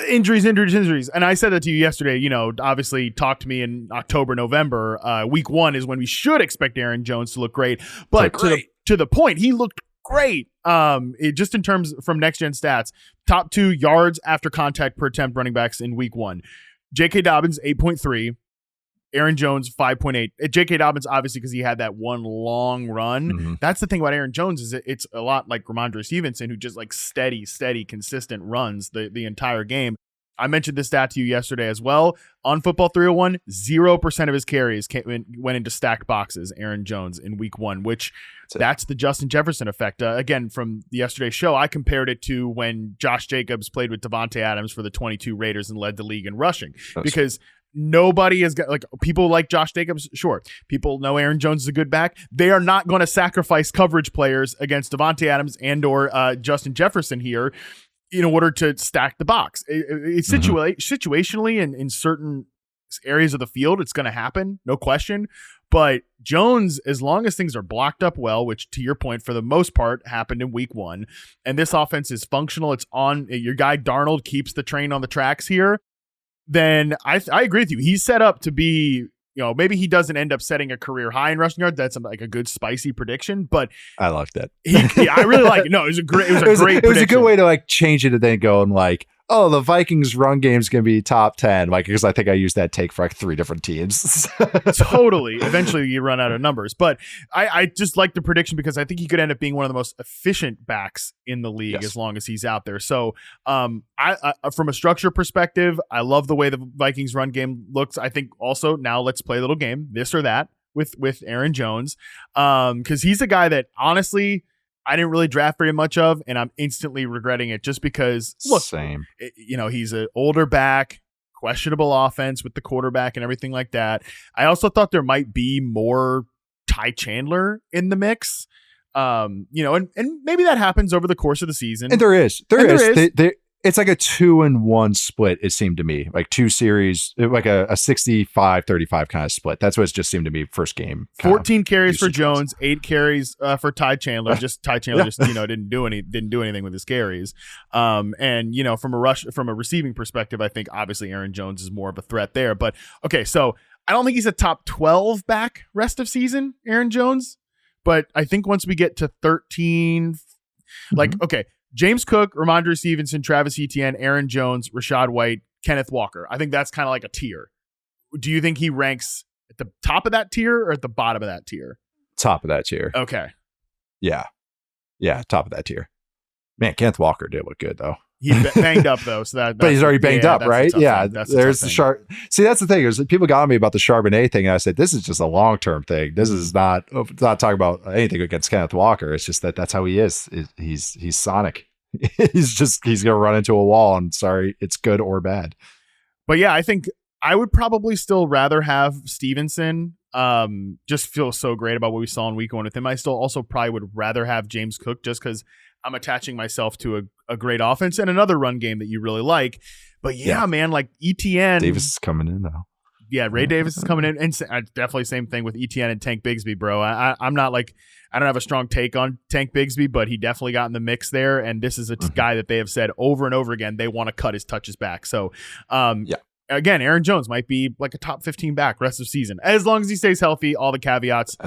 Injuries. And I said that to you yesterday. Obviously talk to me in October, November. Week one is when we should expect Aaron Jones to look great. But to the point, he looked great. Just in terms from next gen stats, top 2 yards after contact per attempt running backs in week one. J.K. Dobbins, 8.3. Aaron Jones, 5.8. J.K. Dobbins, obviously, because he had that one long run. That's the thing about Aaron Jones, is it's a lot like Ramondre Stevenson, who just like steady, consistent runs the entire game. I mentioned this stat to you yesterday as well. On Football 301, 0% of his carries went into stacked boxes, Aaron Jones, in week 1, which that's the Justin Jefferson effect. Again, from yesterday's show, I compared it to when Josh Jacobs played with Devontae Adams for the 22 Raiders and led the league in rushing. Because nobody has got, like, people like Josh Jacobs, sure. People know Aaron Jones is a good back. They are not going to sacrifice coverage players against Devontae Adams and or Justin Jefferson here in order to stack the box. It's situationally and in certain areas of the field, it's going to happen, no question. But Jones, as long as things are blocked up well, which to your point, for the most part, happened in week 1, and this offense is functional, it's on, your guy Darnold keeps the train on the tracks here, then I agree with you. He's set up to be, maybe he doesn't end up setting a career high in rushing yards. That's like a good spicy prediction, but I like that. I really like it. No, it was a great prediction. It was a good way to like change it and then go and like, oh, the Vikings run game is going to be top 10. Like, because I think I used that take for like 3 different teams. Totally. Eventually you run out of numbers, but I just like the prediction because I think he could end up being one of the most efficient backs in the league as long as he's out there. So I from a structure perspective, I love the way the Vikings run game looks. I think also now let's play a little game, this or that with Aaron Jones. Cause he's a guy that honestly, I didn't really draft very much of, and I'm instantly regretting it just because, look, same. He's an older back, questionable offense with the quarterback and everything like that. I also thought there might be more Ty Chandler in the mix, and maybe that happens over the course of the season. And there is. It's like a 2-1 split, it seemed to me. Like 2 series, like a 65-35 kind of split. That's what it just seemed to me first game. 14 carries for Jones, 8 carries for Ty Chandler. Just Ty Chandler didn't do anything with his carries. From a receiving perspective, I think obviously Aaron Jones is more of a threat there. But okay, so I don't think he's a top 12 back rest of season, Aaron Jones. But I think once we get to 13, okay, James Cook, Ramondre Stevenson, Travis Etienne, Aaron Jones, Rachaad White, Kenneth Walker. I think that's kind of like a tier. Do you think he ranks at the top of that tier or at the bottom of that tier? Top of that tier. Okay. Yeah, top of that tier. Man, Kenneth Walker did look good though. He's banged up though, so but he's already banged up, right? Yeah, there's the Char. See, that's the thing is people got on me about the Charbonnet thing, and I said this is just a long-term thing. This is not talking about anything against Kenneth Walker. It's just that's how he is. He's Sonic. he's gonna run into a wall, and sorry, it's good or bad. But yeah, I think I would probably still rather have Stevenson. Just feel so great about what we saw in week 1 with him. I still also probably would rather have James Cook just because I'm attaching myself to a great offense and another run game that you really like. But yeah, man, like Etienne. Davis is coming in though. Yeah, Ray Davis is coming in. And definitely same thing with Etienne and Tank Bigsby, bro. I'm not like, I don't have a strong take on Tank Bigsby, but he definitely got in the mix there. And this is a guy that they have said over and over again, they want to cut his touches back. So, again, Aaron Jones might be like a top 15 back rest of season, as long as he stays healthy, all the caveats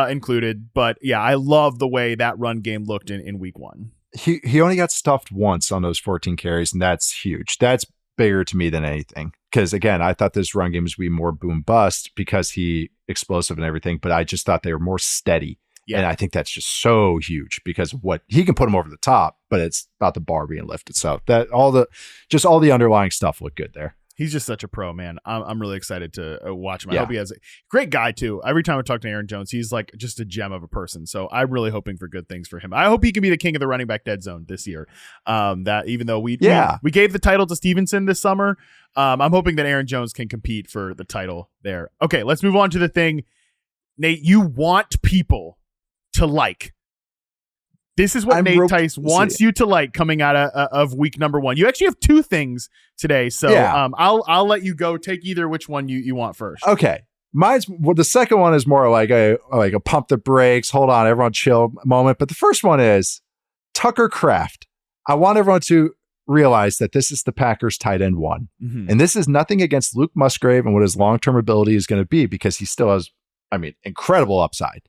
included. But yeah, I love the way that run game looked in week 1. He only got stuffed once on those 14 carries, and that's huge. That's bigger to me than anything. Because again, I thought this run game was going to be more boom bust because he explosive and everything, but I just thought they were more steady. Yeah. And I think that's just so huge because what he can put him over the top, but it's about the bar being lifted. So that all the underlying stuff looked good there. He's just such a pro, man. I'm really excited to watch him. I hope he has a great guy too. Every time I talk to Aaron Jones, he's like just a gem of a person. So I'm really hoping for good things for him. I hope he can be the king of the running back dead zone this year. That even though we gave the title to Stevenson this summer, I'm hoping that Aaron Jones can compete for the title there. Okay, let's move on to the thing, Nate. You want people to like. This is what Nate Tice wants you to like coming out of week number 1. You actually have 2 things today, so I'll let you go. Take either which one you want first. Okay, the second one is more like a pump the brakes, hold on, everyone chill moment. But the first one is Tucker Kraft. I want everyone to realize that this is the Packers tight end 1, and this is nothing against Luke Musgrave and what his long term ability is going to be because he still has, incredible upside.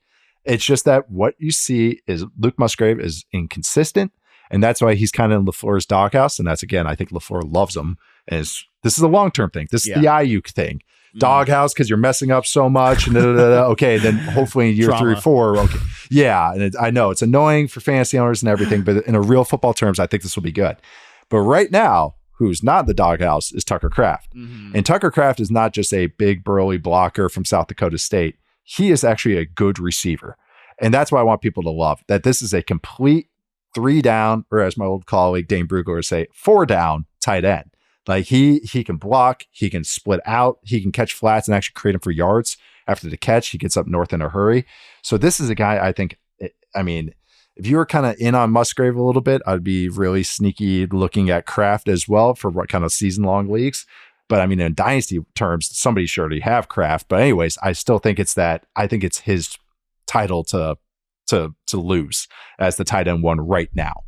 It's just that what you see is Luke Musgrave is inconsistent, and that's why he's kind of in LaFleur's doghouse. And that's, again, I think LaFleur loves him. And this is a long-term thing. This is the Ayuk thing. Doghouse because you're messing up so much. And okay, then hopefully in year 3 or 4. Okay. Yeah, and I know it's annoying for fantasy owners and everything, but in a real football terms, I think this will be good. But right now, who's not in the doghouse is Tucker Kraft. And Tucker Kraft is not just a big burly blocker from South Dakota State. He is actually a good receiver. And that's why I want people to love that this is a complete 3 down, or as my old colleague Dane Brugler would say, 4 down tight end. Like he can block, he can split out, he can catch flats and actually create them for yards after the catch. He gets up north in a hurry. So this is a guy I think, I mean, if you were kind of in on Musgrave a little bit, I'd be really sneaky looking at Kraft as well for what kind of season-long leagues. But I mean, in dynasty terms, somebody should already have Kraft. But anyways, I still think I think it's his title to lose as the tight end 1 right now.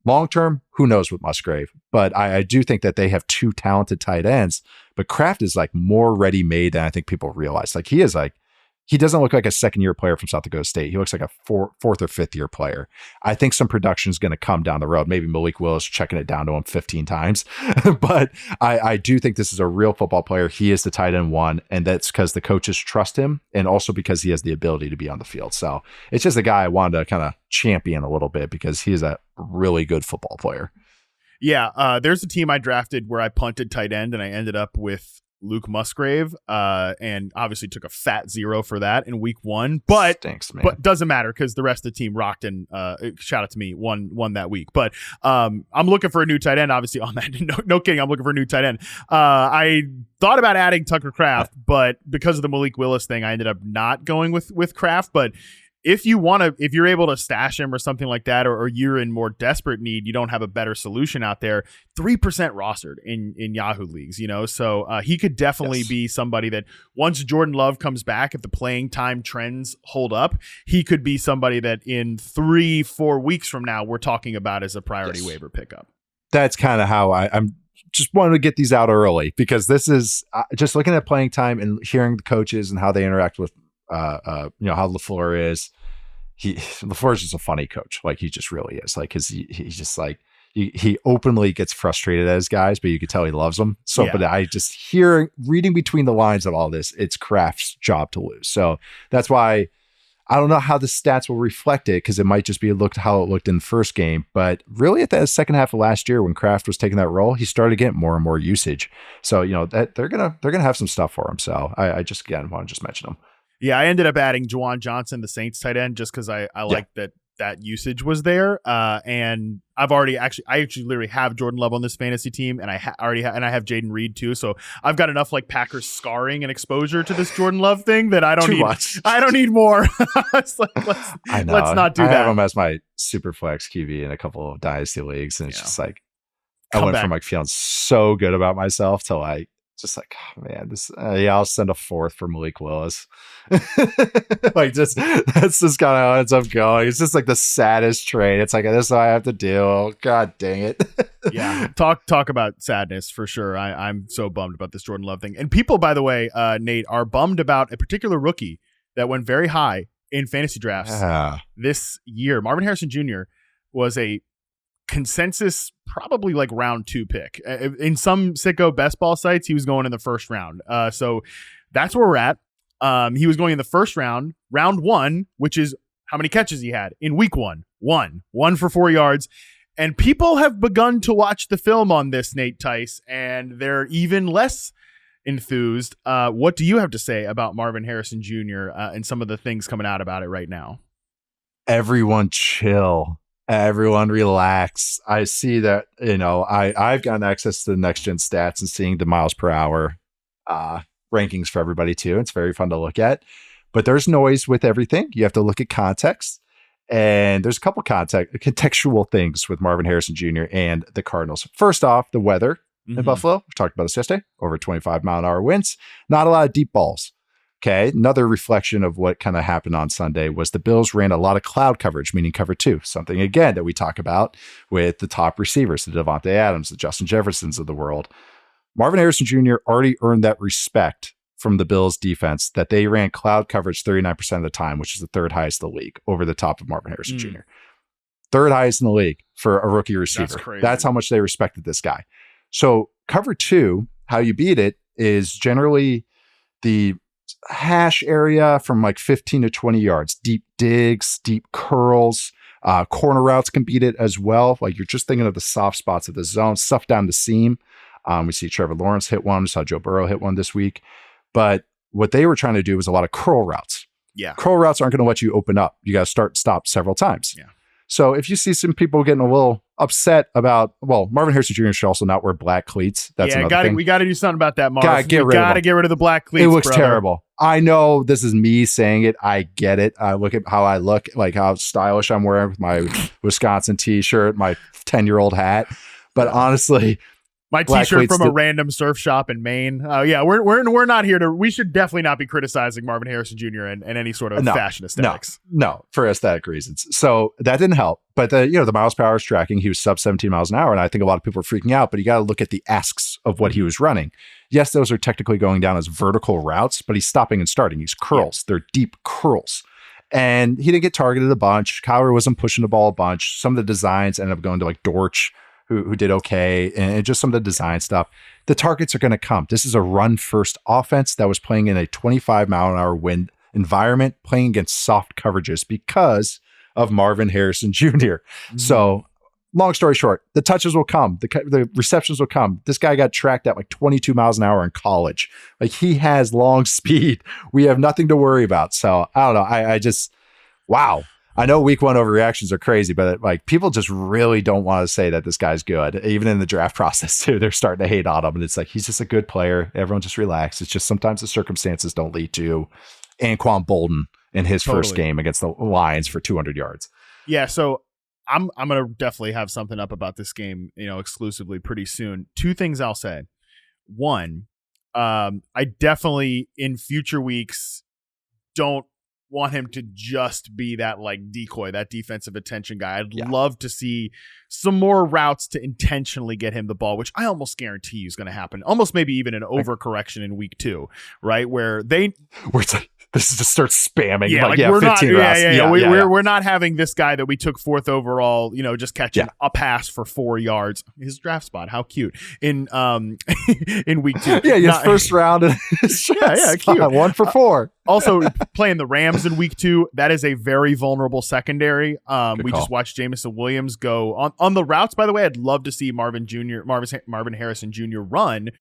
Long term, who knows with Musgrave, but I do think that they have 2 talented tight ends, but Kraft is like more ready made than I think people realize. Like he doesn't look like a 2nd-year player from South Dakota State. He looks like a 4th or 5th-year player. I think some production is going to come down the road. Maybe Malik Willis checking it down to him 15 times, but I do think this is a real football player. He is the tight end 1, and that's because the coaches trust him, and also because he has the ability to be on the field. So it's just a guy I wanted to kind of champion a little bit because he is a really good football player. Yeah, there's a team I drafted where I punted tight end, and I ended up with Luke Musgrave, and obviously took a fat 0 for that in week 1, but Stinks, man. But doesn't matter because the rest of the team rocked and shout out to me won that week. But I'm looking for a new tight end. Obviously, on that, no kidding, I'm looking for a new tight end. I thought about adding Tucker Kraft, but because of the Malik Willis thing, I ended up not going with Kraft. But if you're able to stash him or something like that, or you're in more desperate need, you don't have a better solution out there, 3% rostered in Yahoo leagues, so he could definitely be somebody that once Jordan Love comes back, if the playing time trends hold up, he could be somebody that in 3-4 weeks from now, we're talking about as a priority waiver pickup. That's kind of how I'm just wanting to get these out early, because this is just looking at playing time and hearing the coaches and how they interact with how LaFleur is. LaFleur is just a funny coach. Like he just really is. Like, cause he's just like, he openly gets frustrated at his guys, but you can tell he loves them. So, But I just reading between the lines of all this, it's Kraft's job to lose. So that's why I don't know how the stats will reflect it, because it might just be how it looked in the first game. But really, at the second half of last year, when Kraft was taking that role, he started getting more and more usage. So that they're gonna have some stuff for him. So I just again want to just mention them. Yeah, I ended up adding Juwan Johnson, the Saints tight end, just because I like that usage was there. And I actually literally have Jordan Love on this fantasy team, and I have Jaden Reed too. So I've got enough like Packers scarring and exposure to this Jordan Love thing that I don't need more. Let's not do that. I have him as my super flex QB in a couple of dynasty leagues, and it's just like I went from like feeling so good about myself to like, just like, oh man, this I'll send a 4th for Malik Willis. Like that's just kind of how it ends up going. It's just like the saddest trade. It's like, this is what I have to do. God dang it. Yeah. Talk about sadness for sure. I'm so bummed about this Jordan Love thing. And people, by the way, Nate, are bummed about a particular rookie that went very high in fantasy drafts this year. Marvin Harrison Jr. was a consensus probably like round 2 pick. In some sicko best ball sites, he was going in the first round. So that's where we're at. He was going in the first round 1, which is how many catches he had in week 1. One for 4 yards. And people have begun to watch the film on this, Nate Tice, and they're even less enthused. What do you have to say about Marvin Harrison Jr. And some of the things coming out about it right now? Everyone chill. Everyone relax. I see that, I've gotten access to the next gen stats and seeing the miles per hour rankings for everybody too. It's very fun to look at, but there's noise with everything. You have to look at context, and there's a couple contextual things with Marvin Harrison Jr. and the Cardinals. First off, the weather in Buffalo. We talked about this yesterday, over 25-mile-an-hour winds, not a lot of deep balls. Okay, another reflection of what kind of happened on Sunday was the Bills ran a lot of cloud coverage, meaning cover 2, something again that we talk about with the top receivers, the Devonta Adams, the Justin Jeffersons of the world. Marvin Harrison Jr. already earned that respect from the Bills defense that they ran cloud coverage 39% of the time, which is the 3rd highest in the league, over the top of Marvin Harrison Jr. 3rd highest in the league for a rookie receiver. That's how much they respected this guy. So cover 2, how you beat it is generally the hash area from like 15 to 20 yards, deep digs, deep curls, Corner routes can beat it as well. Like you're just thinking of the soft spots of the zone, stuff down the seam. We see Trevor Lawrence hit one. We saw Joe Burrow hit one this week. But what they were trying to do was a lot of curl routes. Yeah. Curl routes aren't going to let you open up. You got to stop several times. Yeah. So if you see some people getting a little upset about, well, Marvin Harrison Jr. should also not wear black cleats. That's another thing. We got to do something about that, Marv. We got to get rid of the black cleats. It looks brother. terrible. I know this is me saying it. I get it. I look at how I look, like how stylish I'm wearing with my Wisconsin t-shirt, my 10-year-old hat. But honestly, my t-shirt from a random surf shop in Maine. We're not here to. We should definitely not be criticizing Marvin Harrison Jr. and any sort of fashion aesthetics. No, for aesthetic reasons. So that didn't help. But the miles per hour is tracking. He was sub 17 miles an hour, and I think a lot of people are freaking out. But you got to look at the asks of what he was running. Yes, those are technically going down as vertical routes, but he's stopping and starting. He's curls. Yeah. They're deep curls. And he didn't get targeted a bunch. Kyler wasn't pushing the ball a bunch. Some of the designs ended up going to like Dortch, who did okay, and just some of the design stuff. The targets are going to come. This is a run-first offense that was playing in a 25-mile-an-hour wind environment, playing against soft coverages because of Marvin Harrison Jr. Mm-hmm. So, long story short, the touches will come. The receptions will come. This guy got tracked at like 22 miles an hour in college. Like, he has long speed. We have nothing to worry about. So, I don't know. I just, wow. I know week one overreactions are crazy, but like people just really don't want to say that this guy's good. Even in the draft process too, they're starting to hate on him. And it's like, he's just a good player. Everyone just relax. It's just sometimes the circumstances don't lead to Anquan Bolden in his first game against the Lions for 200 yards. Yeah. So I'm going to definitely have something up about this game, exclusively pretty soon. Two things I'll say. One, I definitely in future weeks don't want him to just be that like decoy, that defensive attention guy. I'd love to see some more routes to intentionally get him the ball, which I almost guarantee is going to happen. Almost maybe even an overcorrection in week 2, right? Where it's like, this is just start spamming. We're 15 not, we're not having this guy that we took 4th overall, just catching a pass for 4 yards. His draft spot, how cute in in week 2. Yeah, his first round. Cute. 1 for 4. Also playing the Rams in week 2, that is a very vulnerable secondary. We just watched Jameson Williams go on the routes. By the way, I'd love to see Marvin Harrison Jr. run,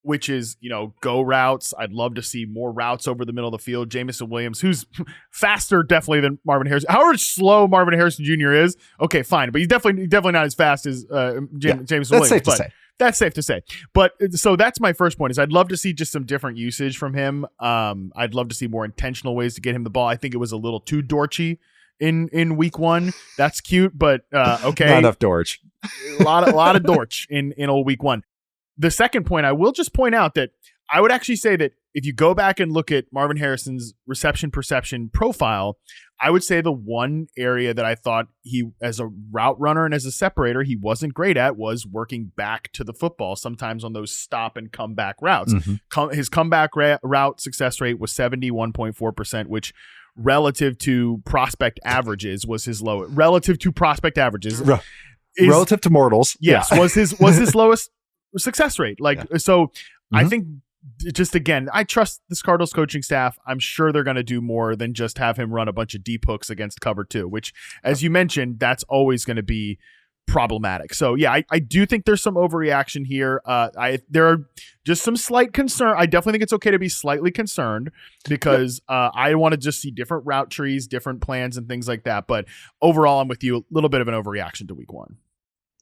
which is, go routes. I'd love to see more routes over the middle of the field. Jameson Williams, who's faster definitely than Marvin Harrison. However slow Marvin Harrison Jr. is, okay, fine. But he's definitely not as fast as Jameson Williams. That's safe to say. That's safe to say. But so that's my first point is I'd love to see just some different usage from him. I'd love to see more intentional ways to get him the ball. I think it was a little too Dorchy in week 1. That's cute, but okay. Not enough Dorch. A lot of Dorch in old week 1. The second point, I will just point out that I would actually say that if you go back and look at Marvin Harrison's reception perception profile, I would say the one area that I thought he, as a route runner and as a separator, he wasn't great at was working back to the football, sometimes on those stop and comeback routes. Mm-hmm. His comeback route success rate was 71.4%, which relative to prospect averages was his lowest. Relative to prospect averages. Relative to mortals. Yes, was his lowest success rate. I think just again, I trust this Cardinals coaching staff. I'm sure they're going to do more than just have him run a bunch of deep hooks against cover 2, which, as you mentioned, that's always going to be problematic. So yeah, I do think there's some overreaction here. There are just some slight concern. I definitely think it's okay to be slightly concerned because I want to just see different route trees, different plans and things like that. But overall, I'm with you. A little bit of an overreaction to week 1.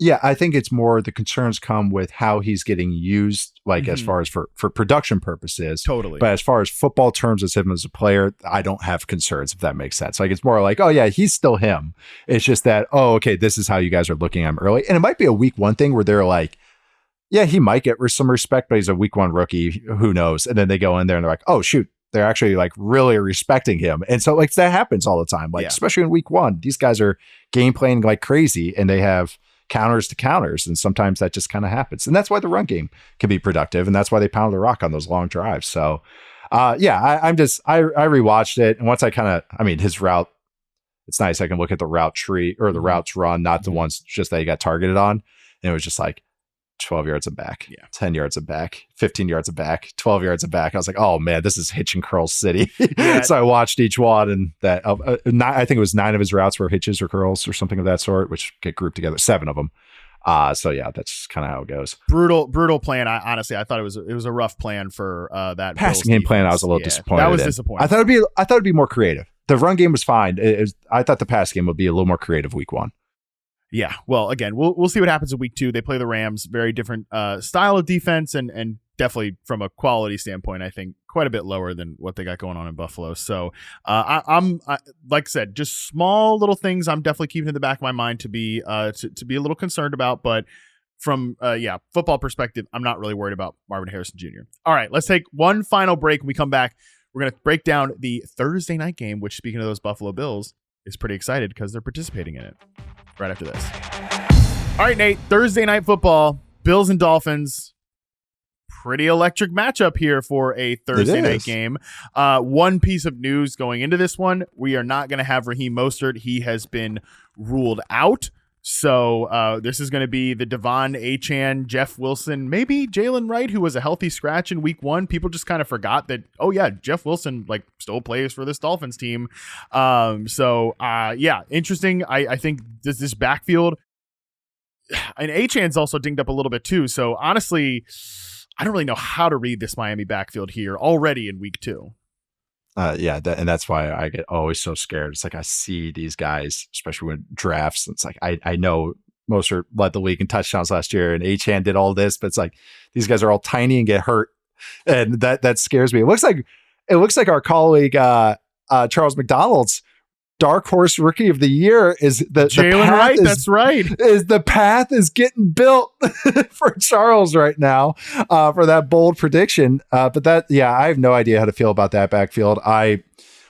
Yeah, I think it's more the concerns come with how he's getting used, like as far as for production purposes. Totally. But as far as football terms as him as a player, I don't have concerns, if that makes sense. Like it's more like, oh yeah, he's still him. It's just that, oh, okay, this is how you guys are looking at him early. And it might be a week 1 thing where they're like, yeah, he might get some respect, but he's a week 1 rookie. Who knows? And then they go in there and they're like, oh shoot, they're actually like really respecting him. And so like that happens all the time. Like especially in week 1, these guys are game playing like crazy and they have counters to counters. And sometimes that just kind of happens. And that's why the run game can be productive. And that's why they pound the rock on those long drives. So I rewatched it. And once his route, it's nice. I can look at the route tree or the routes run, not the ones just that he got targeted on. And it was just like, 12 yards and back, Yeah. 10 yards and back, 15 yards and back, 12 yards and back. I was like, oh man, this is hitch and curl city. Yeah. So I watched each one, and that I think it was 9 of his routes were hitches or curls or something of that sort, which get grouped together, 7 of them. So yeah, that's kind of how it goes. Brutal plan. I thought it was a rough plan for that passing game plan. I was a little disappointed. That was disappointing. I thought it'd be more creative. The run game was fine. I thought the pass game would be a little more creative week 1. Yeah. Well, again, we'll see what happens in week 2. They play the Rams, very different style of defense, and definitely from a quality standpoint, I think quite a bit lower than what they got going on in Buffalo. So I'm like I said, just small little things I'm definitely keeping in the back of my mind to be a little concerned about. But from football perspective, I'm not really worried about Marvin Harrison Jr. All right, let's take one final break. When we come back, we're going to break down the Thursday night game, which, speaking of those Buffalo Bills, is pretty excited because they're participating in it. Right after this. All right, Nate, Thursday night football, Bills and Dolphins. Pretty electric matchup here for a Thursday night game. One piece of news going into this one, we are not going to have Raheem Mostert. He has been ruled out. So this is going to be the Devon Achane, Jeff Wilson, maybe Jalen Wright, who was a healthy scratch in week 1. People just kind of forgot that, oh yeah, Jeff Wilson still plays for this Dolphins team. Interesting. I think this backfield, and Achane's also dinged up a little bit too. So honestly, I don't really know how to read this Miami backfield here already in week 2. And that's why I get always so scared. It's like I see these guys, especially when drafts. It's like I know Mostert led the league in touchdowns last year, and Achane did all this, but it's like these guys are all tiny and get hurt, and that scares me. It looks like our colleague Charles McDonald's dark horse rookie of the year is Jalen Wright. That's right. The path is getting built for Charles right now for that bold prediction. But I have no idea how to feel about that backfield. I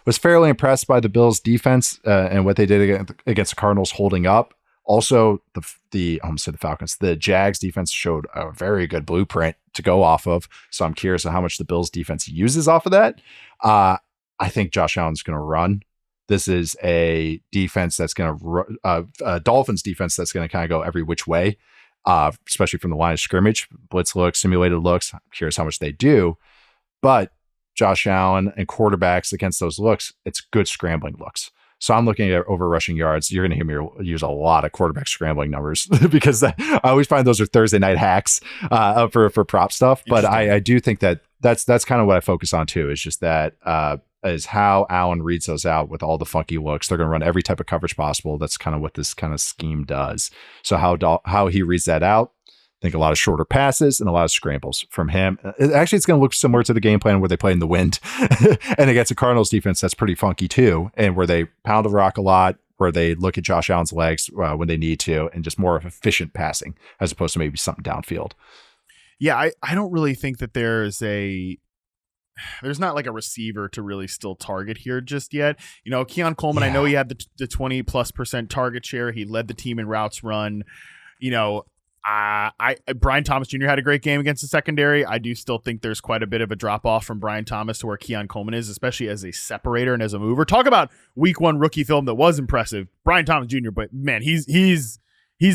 was fairly impressed by the Bills defense and what they did against the Cardinals holding up. Also, the Falcons, the Jags defense showed a very good blueprint to go off of. So I'm curious on how much the Bills defense uses off of that. I think Josh Allen's going to run. This is a defense that's going to Dolphins defense that's going to kind of go every which way, especially from the line of scrimmage, blitz looks, simulated looks. I'm curious how much they do, but Josh Allen and quarterbacks against those looks, it's good scrambling looks. So I'm looking at over rushing yards. You're going to hear me use a lot of quarterback scrambling numbers because I always find those are Thursday night hacks for prop stuff. But I do think that's kind of what I focus on too. Is just that is how Allen reads those out with all the funky looks. They're going to run every type of coverage possible. That's kind of what this kind of scheme does. So how he reads that out, I think a lot of shorter passes and a lot of scrambles from him. Actually, it's going to look similar to the game plan where they play in the wind and against a Cardinals defense that's pretty funky too, and where they pound the rock a lot, where they look at Josh Allen's legs when they need to, and just more of efficient passing as opposed to maybe something downfield. Yeah, I don't really think that there's not like a receiver to really still target here just yet. You know, Keon Coleman, I know he had the 20+% target share. He led the team in routes run. You know, Brian Thomas Jr. had a great game against the secondary. I do still think there's quite a bit of a drop off from Brian Thomas to where Keon Coleman is, especially as a separator and as a mover. Talk about week 1 rookie film that was impressive. Brian Thomas Jr., but man, he's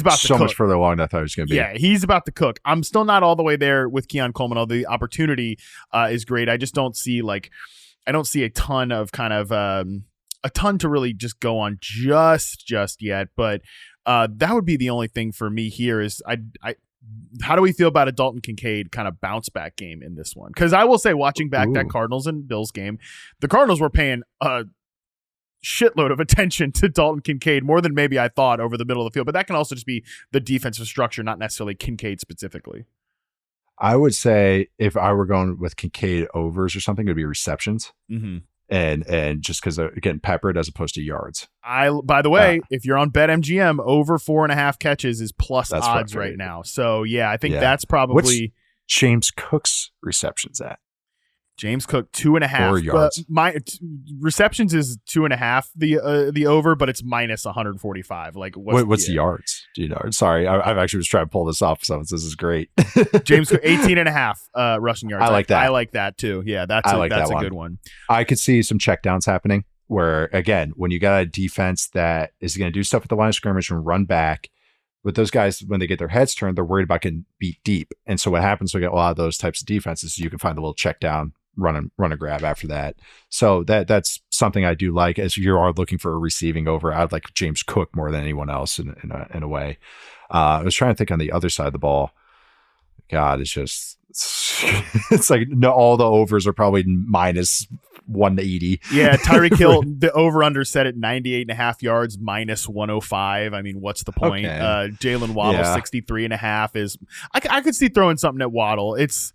about to cook. So much further along than I thought he was going to be. Yeah, he's about to cook. I'm still not all the way there with Keon Coleman, although the opportunity is great. I just don't see a ton of a ton to really just go on just yet. But that would be the only thing for me here is how do we feel about a Dalton Kincaid kind of bounce back game in this one? Because I will say, watching back that Cardinals and Bills game, the Cardinals were paying a shitload of attention to Dalton Kincaid, more than maybe I thought, over the middle of the field. But that can also just be the defensive structure, not necessarily Kincaid specifically. I would say if I were going with Kincaid overs or something, it would be receptions. Mm-hmm. And just because they're getting peppered as opposed to yards. By the way, if you're on BetMGM, over 4.5 catches is plus odds right now. So yeah, I think that's probably. What's James Cook's receptions at? James Cook 2.5 4 yards. My receptions is 2.5 the over, but it's minus 145. Like what's the yards? Do you know? Sorry, I've actually was trying to pull this off. So this is great. James Cook 18.5 rushing yards. I like that. I like that too. Yeah, that's a good one. I could see some checkdowns happening where, again, when you got a defense that is going to do stuff at the line of scrimmage and run back, But those guys, when they get their heads turned, they're worried about getting beat deep. And so what happens when we get a lot of those types of defenses, you can find a little check down, run a grab after that. So that's something I do like. As you are looking for a receiving over, I'd like James Cook more than anyone else in a way. I was trying to think on the other side of the ball. God, it's like all the overs are probably minus 180. Yeah, Tyreek Hill, the over-under set at 98.5 yards, minus 105. I mean, what's the point? Okay. Jalen Waddle, 63.5 is... I could see throwing something at Waddle. It's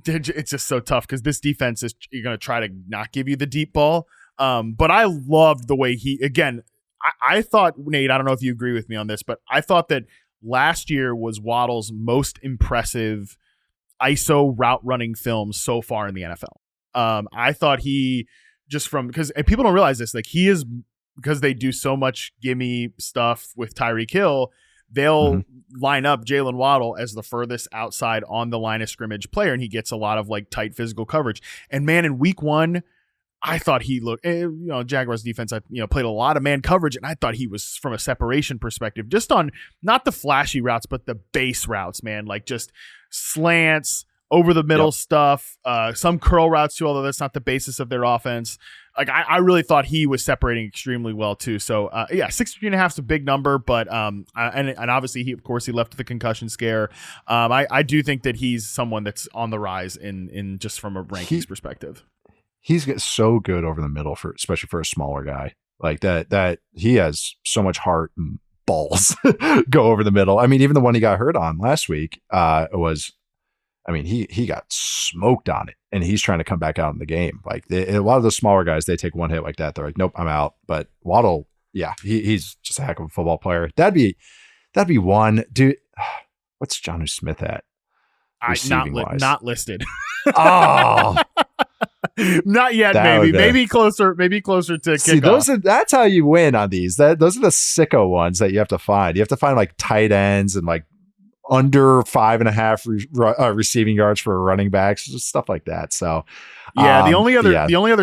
just so tough because this defense is you're going to try to not give you the deep ball. But I loved the way I thought, Nate, I don't know if you agree with me on this, but I thought that last year was Waddle's most impressive ISO route running film so far in the NFL. I thought he just because people don't realize this, like he is, because they do so much gimme stuff with Tyreek Hill, they'll line up Jalen Waddle as the furthest outside on the line of scrimmage player, and he gets a lot of like tight physical coverage. And man, in week 1, I thought he looked, Jaguars defense, played a lot of man coverage, and I thought he was, from a separation perspective, just on not the flashy routes, but the base routes, man, like just slants, over the middle stuff, some curl routes too, although that's not the basis of their offense. Like I really thought he was separating extremely well too. So 63.5 is a big number, but and obviously he left with the concussion scare. I do think that he's someone that's on the rise in just from a rankings perspective. He's so good over the middle especially for a smaller guy like that he has so much heart and balls go over the middle. I mean, even the one he got hurt on last week he got smoked on it, and he's trying to come back out in the game. Like a lot of the smaller guys, they take one hit like that, they're like, nope, I'm out. But Waddle, he's just a heck of a football player. That'd be one, dude. What's Jonnu Smith at? Not listed. Oh, not yet. Maybe closer to kickoff. That's how you win on these. Those are the sicko ones that you have to find. You have to find like tight ends and like under 5.5 receiving yards for running backs, just stuff like that. So the only other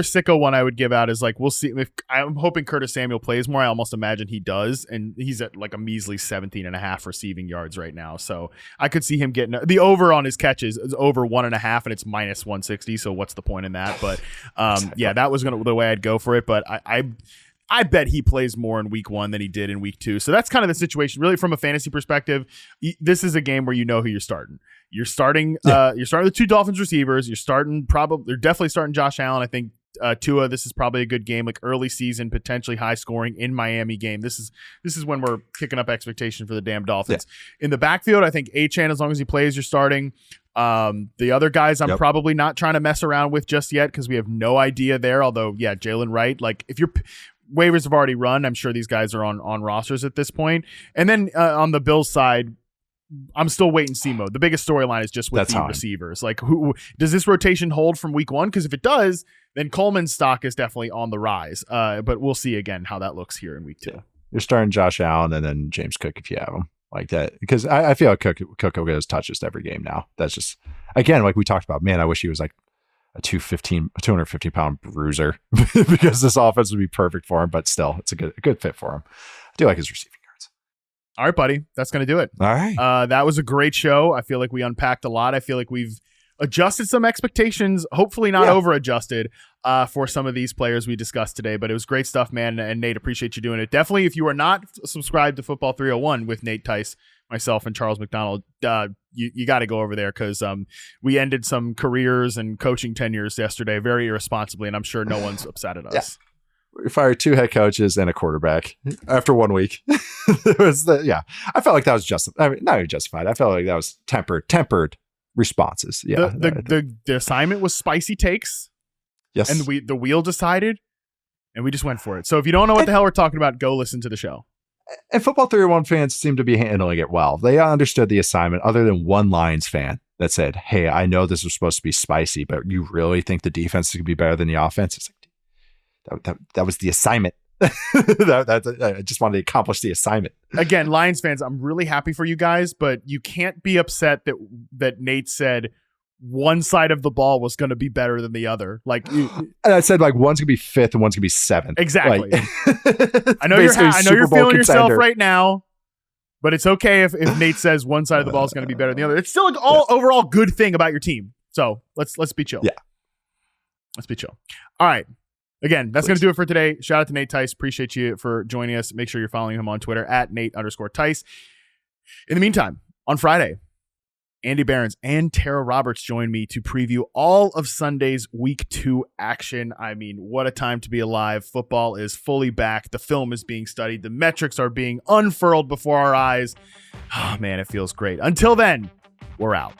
sicko one I would give out is like, we'll see if I'm hoping Curtis Samuel plays more. I almost imagine he does, and he's at like a measly 17.5 receiving yards right now. So I could see him getting the over on his catches is over 1.5, and it's minus 160. So what's the point in that? But that was the way I'd go for it. But I bet he plays more in week 1 than he did in week 2. So that's kind of the situation. Really, from a fantasy perspective, this is a game where you know who you're starting. You're starting the 2 Dolphins receivers. They're definitely starting Josh Allen. I think Tua, this is probably a good game, like early season, potentially high scoring in Miami game. This is when we're kicking up expectation for the damn Dolphins. Yeah. In the backfield, I think Achane, as long as he plays, you're starting. The other guys I'm probably not trying to mess around with just yet because we have no idea there. Although, Jalen Wright, like if you're waivers have already run. I'm sure these guys are on rosters at this point. And then on the Bills side, I'm still wait and see mode. The biggest storyline is just with the receivers. Like, who does this rotation hold from week 1? Because if it does, then Coleman's stock is definitely on the rise. But we'll see again how that looks here in week 2. Yeah. You're starting Josh Allen and then James Cook if you have him like that. Because I feel like Cook will get his touches every game now. That's just, again, like we talked about, man, I wish he was like a 250-pound bruiser because this offense would be perfect for him, but still, it's a good fit for him. I do like his receiving yards. All right, buddy. That's going to do it. All right. That was a great show. I feel like we unpacked a lot. I feel like we've adjusted some expectations, hopefully not over-adjusted for some of these players we discussed today, but it was great stuff, man. And Nate, appreciate you doing it. Definitely, if you are not subscribed to Football 301 with Nate Tice, myself, and Charles McDonald, you got to go over there because we ended some careers and coaching tenures yesterday very irresponsibly, and I'm sure no one's upset at us. Yeah. We fired 2 head coaches and a quarterback after 1 week. I felt like that was not even justified. I felt like that was tempered responses. Yeah. The assignment was spicy takes. Yes. And the wheel decided, and we just went for it. So if you don't know what the hell we're talking about, go listen to the show. And Football 301 fans seem to be handling it well. They understood the assignment, other than one Lions fan that said, hey, I know this was supposed to be spicy, but you really think the defense is going to be better than the offense? It's like, that was the assignment. I just wanted to accomplish the assignment. Again, Lions fans, I'm really happy for you guys, but you can't be upset that Nate said one side of the ball was going to be better than the other. Like, and I said like one's gonna be 5th and one's gonna be 7th. Exactly. Like, I know you're feeling yourself right now. But it's okay if Nate says one side of the ball is going to be better than the other. It's still an overall good thing about your team. So let's be chill. Yeah. Let's be chill. All right. Again, that's going to do it for today. Shout out to Nate Tice. Appreciate you for joining us. Make sure you're following him on Twitter at Nate_Tice. In the meantime, on Friday, Andy Behrens and Tara Roberts join me to preview all of Sunday's Week 2 action. I mean, what a time to be alive. Football is fully back. The film is being studied. The metrics are being unfurled before our eyes. Oh, man, it feels great. Until then, we're out.